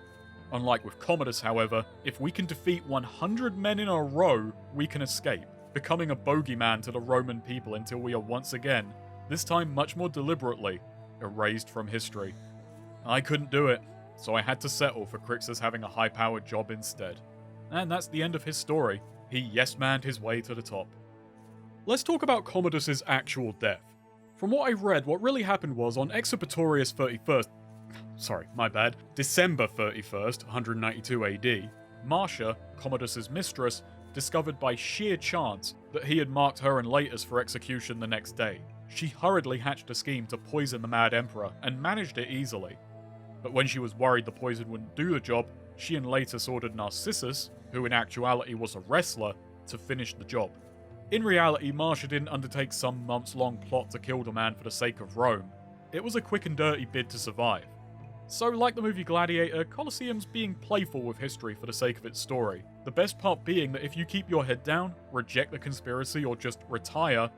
Unlike with Commodus, however, if we can defeat 100 men in a row, we can escape, becoming a bogeyman to the Roman people until we are once again, this time much more deliberately, erased from history. I couldn't do it, so I had to settle for Crixus having a high-powered job instead. And that's the end of his story. He yes-manned his way to the top. Let's talk about Commodus's actual death. From what I read, what really happened was on Executorius 31st, December 31st, 192 AD, Marcia, Commodus's mistress, discovered by sheer chance that he had marked her and Latus for execution the next day. She hurriedly hatched a scheme to poison the mad emperor, and managed it easily. But when she was worried the poison wouldn't do the job, she and Latus ordered Narcissus, who in actuality was a wrestler, to finish the job. In reality, Marcia didn't undertake some months-long plot to kill the man for the sake of Rome. It was a quick and dirty bid to survive. So, like the movie Gladiator, Colosseum's being playful with history for the sake of its story. The best part being that if you keep your head down, reject the conspiracy, or just retire,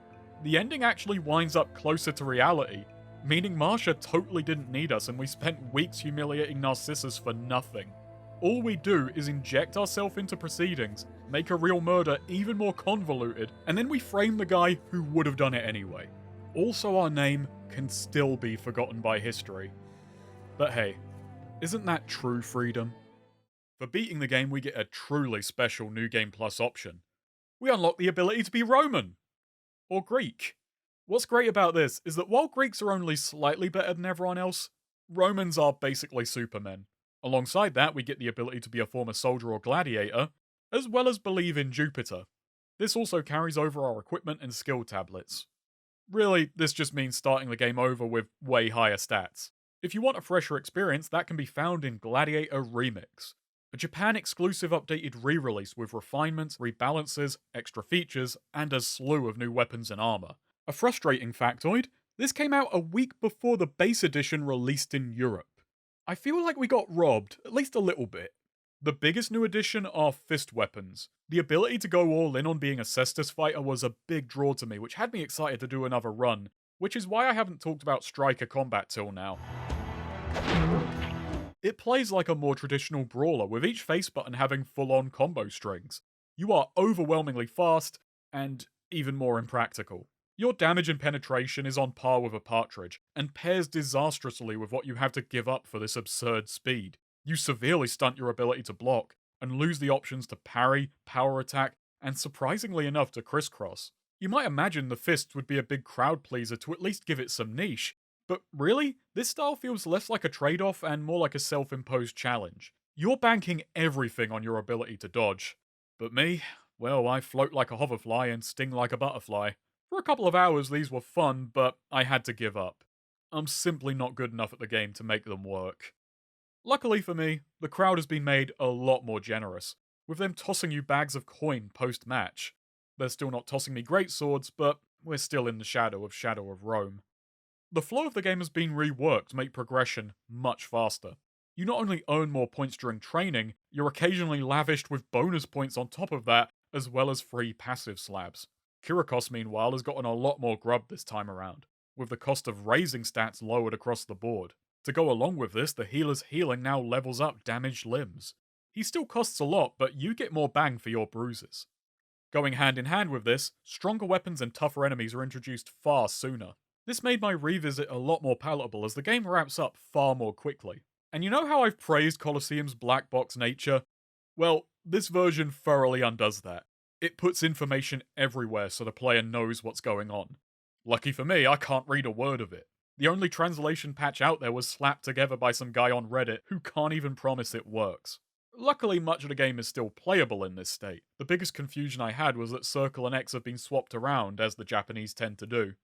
the ending actually winds up closer to reality, meaning Marcia totally didn't need us and we spent weeks humiliating Narcissus for nothing. All we do is inject ourselves into proceedings, make a real murder even more convoluted, and then we frame the guy who would have done it anyway. Also, our name can still be forgotten by history. But hey, isn't that true freedom? For beating the game, we get a truly special New Game Plus option. We unlock the ability to be Roman. Or Greek. What's great about this is that while Greeks are only slightly better than everyone else, Romans are basically supermen. Alongside that, we get the ability to be a former soldier or gladiator, as well as believe in Jupiter. This also carries over our equipment and skill tablets. Really, this just means starting the game over with way higher stats. If you want a fresher experience, that can be found in Gladiator Remix, a Japan-exclusive updated re-release with refinements, rebalances, extra features, and a slew of new weapons and armor. A frustrating factoid, this came out a week before the base edition released in Europe. I feel like we got robbed, at least a little bit. The biggest new addition are fist weapons. The ability to go all in on being a Cestus fighter was a big draw to me, which had me excited to do another run, which is why I haven't talked about striker combat till now. It plays like a more traditional brawler, with each face button having full-on combo strings. You are overwhelmingly fast, and even more impractical. Your damage and penetration is on par with a partridge, and pairs disastrously with what you have to give up for this absurd speed. You severely stunt your ability to block, and lose the options to parry, power attack, and surprisingly enough to crisscross. You might imagine the fists would be a big crowd pleaser to at least give it some niche, but really, this style feels less like a trade-off and more like a self-imposed challenge. You're banking everything on your ability to dodge. But me, well, I float like a hoverfly and sting like a butterfly. For a couple of hours these were fun, but I had to give up. I'm simply not good enough at the game to make them work. Luckily for me, the crowd has been made a lot more generous, with them tossing you bags of coin post-match. They're still not tossing me great swords, but we're still in the Shadow of Rome. The flow of the game has been reworked to make progression much faster. You not only earn more points during training, you're occasionally lavished with bonus points on top of that, as well as free passive slabs. Kyriakos, meanwhile, has gotten a lot more grub this time around, with the cost of raising stats lowered across the board. To go along with this, the healer's healing now levels up damaged limbs. He still costs a lot, but you get more bang for your bruises. Going hand in hand with this, stronger weapons and tougher enemies are introduced far sooner. This made my revisit a lot more palatable as the game wraps up far more quickly. And you know how I've praised Colosseum's black box nature? Well, this version thoroughly undoes that. It puts information everywhere so the player knows what's going on. Lucky for me, I can't read a word of it. The only translation patch out there was slapped together by some guy on Reddit who can't even promise it works. Luckily, much of the game is still playable in this state. The biggest confusion I had was that Circle and X have been swapped around, as the Japanese tend to do.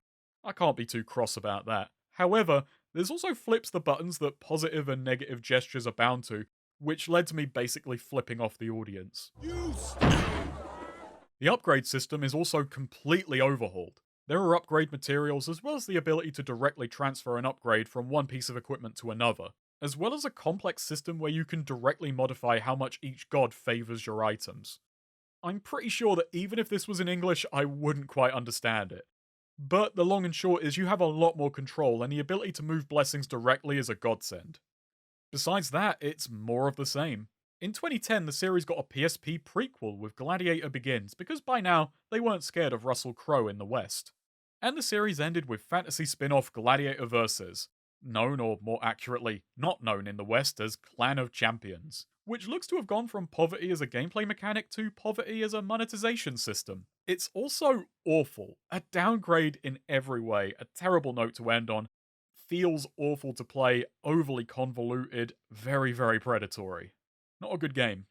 I can't be too cross about that. However, there's also flips the buttons that positive and negative gestures are bound to, which led to me basically flipping off the audience. The upgrade system is also completely overhauled. There are upgrade materials as well as the ability to directly transfer an upgrade from one piece of equipment to another, as well as a complex system where you can directly modify how much each god favours your items. I'm pretty sure that even if this was in English, I wouldn't quite understand it. But the long and short is you have a lot more control, and the ability to move blessings directly is a godsend. Besides that, it's more of the same. In 2010, the series got a PSP prequel with Gladiator Begins, because by now, they weren't scared of Russell Crowe in the West. And the series ended with fantasy spin-off Gladiator Versus, known, or more accurately, not known in the West as Clan of Champions, which looks to have gone from poverty as a gameplay mechanic to poverty as a monetization system. It's also awful, a downgrade in every way, a terrible note to end on, feels awful to play, overly convoluted, very, very predatory. Not a good game.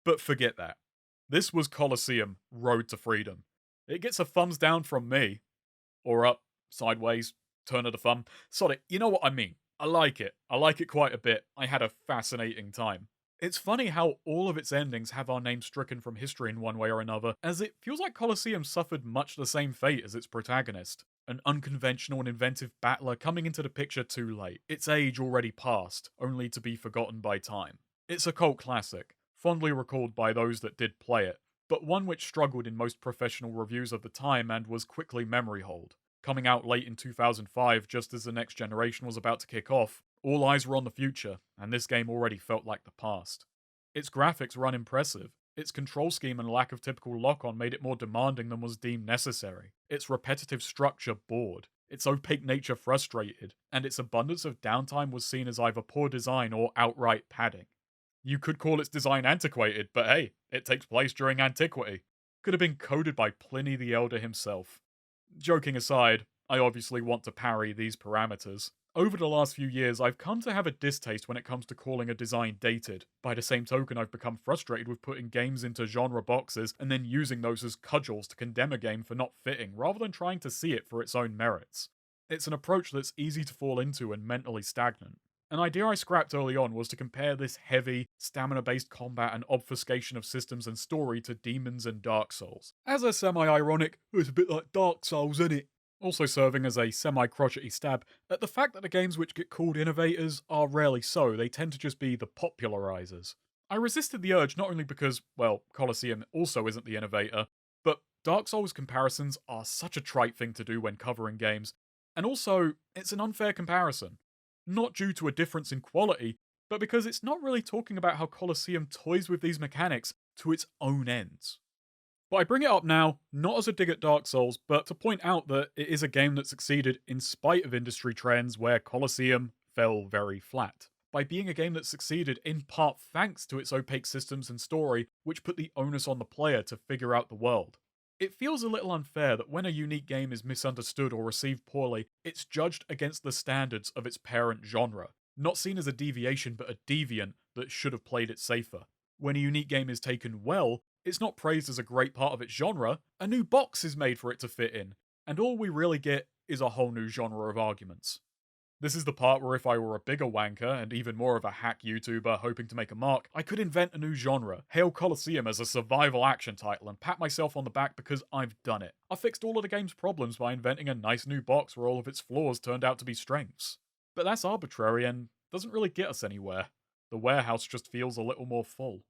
But forget that. This was Colosseum, Road to Freedom. It gets a thumbs down from me. Or up, sideways, turn of the thumb. Sorry, you know what I mean. I like it. I like it quite a bit. I had a fascinating time. It's funny how all of its endings have our name stricken from history in one way or another, as it feels like Colosseum suffered much the same fate as its protagonist. An unconventional and inventive battler coming into the picture too late, its age already past, only to be forgotten by time. It's a cult classic, fondly recalled by those that did play it, but one which struggled in most professional reviews of the time and was quickly memory holed. Coming out late in 2005, just as the next generation was about to kick off, all eyes were on the future, and this game already felt like the past. Its graphics were unimpressive. Its control scheme and lack of typical lock-on made it more demanding than was deemed necessary. Its repetitive structure bored. Its opaque nature frustrated, and its abundance of downtime was seen as either poor design or outright padding. You could call its design antiquated, but hey, it takes place during antiquity. Could have been coded by Pliny the Elder himself. Joking aside, I obviously want to parry these parameters. Over the last few years, I've come to have a distaste when it comes to calling a design dated. By the same token, I've become frustrated with putting games into genre boxes and then using those as cudgels to condemn a game for not fitting, rather than trying to see it for its own merits. It's an approach that's easy to fall into and mentally stagnant. An idea I scrapped early on was to compare this heavy, stamina-based combat and obfuscation of systems and story to Demons and Dark Souls. As a semi-ironic, it's a bit like Dark Souls, innit? Also serving as a semi-crotchety stab at the fact that the games which get called innovators are rarely so, they tend to just be the popularizers. I resisted the urge not only because, well, Colosseum also isn't the innovator, but Dark Souls comparisons are such a trite thing to do when covering games, and also, it's an unfair comparison. Not due to a difference in quality, but because it's not really talking about how Colosseum toys with these mechanics to its own ends. But I bring it up now, not as a dig at Dark Souls, but to point out that it is a game that succeeded in spite of industry trends where Colosseum fell very flat. By being a game that succeeded in part thanks to its opaque systems and story, which put the onus on the player to figure out the world. It feels a little unfair that when a unique game is misunderstood or received poorly, it's judged against the standards of its parent genre, not seen as a deviation but a deviant that should have played it safer. When a unique game is taken well, it's not praised as a great part of its genre, a new box is made for it to fit in, and all we really get is a whole new genre of arguments. This is the part where if I were a bigger wanker and even more of a hack YouTuber hoping to make a mark, I could invent a new genre, hail Colosseum as a survival action title, and pat myself on the back because I've done it. I fixed all of the game's problems by inventing a nice new box where all of its flaws turned out to be strengths. But that's arbitrary and doesn't really get us anywhere. The warehouse just feels a little more full.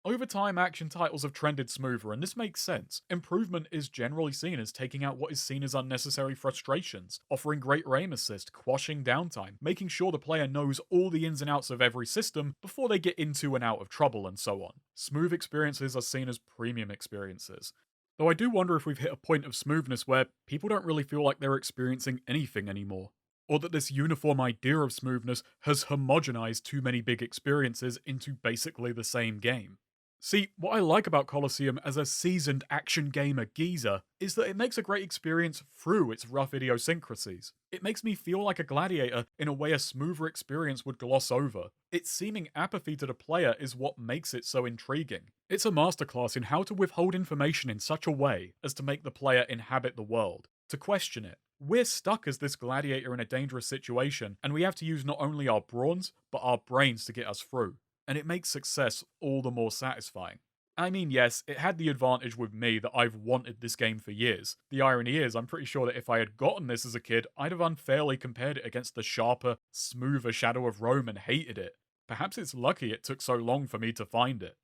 Over time, action titles have trended smoother, and this makes sense. Improvement is generally seen as taking out what is seen as unnecessary frustrations, offering great aim assist, quashing downtime, making sure the player knows all the ins and outs of every system before they get into and out of trouble, and so on. Smooth experiences are seen as premium experiences. Though I do wonder if we've hit a point of smoothness where people don't really feel like they're experiencing anything anymore. Or that this uniform idea of smoothness has homogenized too many big experiences into basically the same game. See, what I like about Colosseum as a seasoned action gamer geezer is that it makes a great experience through its rough idiosyncrasies. It makes me feel like a gladiator in a way a smoother experience would gloss over. Its seeming apathy to the player is what makes it so intriguing. It's a masterclass in how to withhold information in such a way as to make the player inhabit the world, to question it. We're stuck as this gladiator in a dangerous situation, and we have to use not only our brawns, but our brains to get us through. And it makes success all the more satisfying. I mean, yes, it had the advantage with me that I've wanted this game for years. The irony is, I'm pretty sure that if I had gotten this as a kid, I'd have unfairly compared it against the sharper, smoother Shadow of Rome and hated it. Perhaps it's lucky it took so long for me to find it.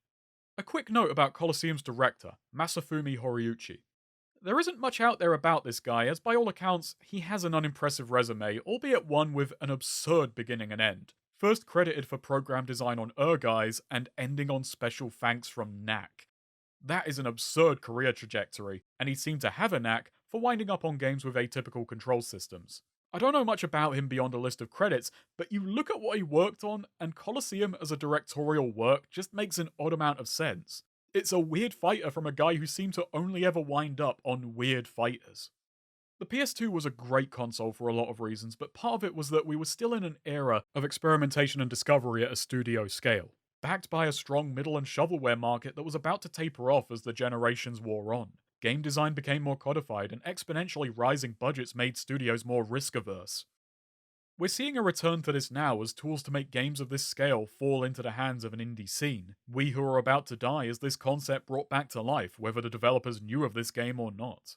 A quick note about Colosseum's director, Masafumi Horiuchi. There isn't much out there about this guy, as by all accounts, he has an unimpressive resume, albeit one with an absurd beginning and end. First credited for program design on Guys and ending on special thanks from Knack. That is an absurd career trajectory, and he seemed to have a knack for winding up on games with atypical control systems. I don't know much about him beyond a list of credits, but you look at what he worked on, and Colosseum as a directorial work just makes an odd amount of sense. It's a weird fighter from a guy who seemed to only ever wind up on weird fighters. The PS2 was a great console for a lot of reasons, but part of it was that we were still in an era of experimentation and discovery at a studio scale, backed by a strong middle and shovelware market that was about to taper off as the generations wore on. Game design became more codified, and exponentially rising budgets made studios more risk-averse. We're seeing a return to this now as tools to make games of this scale fall into the hands of an indie scene. We Who Are About to Die is this concept brought back to life, whether the developers knew of this game or not.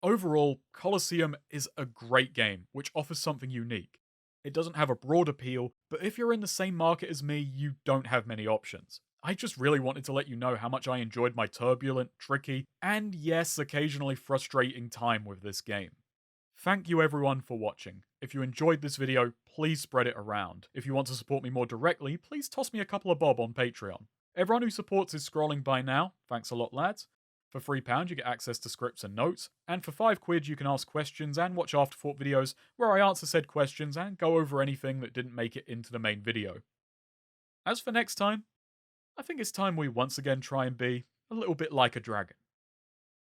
Overall, Colosseum is a great game, which offers something unique. It doesn't have a broad appeal, but if you're in the same market as me, you don't have many options. I just really wanted to let you know how much I enjoyed my turbulent, tricky, and yes, occasionally frustrating time with this game. Thank you everyone for watching. If you enjoyed this video, please spread it around. If you want to support me more directly, please toss me a couple of bob on Patreon. Everyone who supports is scrolling by now, thanks a lot lads. For £3 you get access to scripts and notes, and for £5 you can ask questions and watch afterthought videos where I answer said questions and go over anything that didn't make it into the main video. As for next time, I think it's time we once again try and be a little bit like a dragon.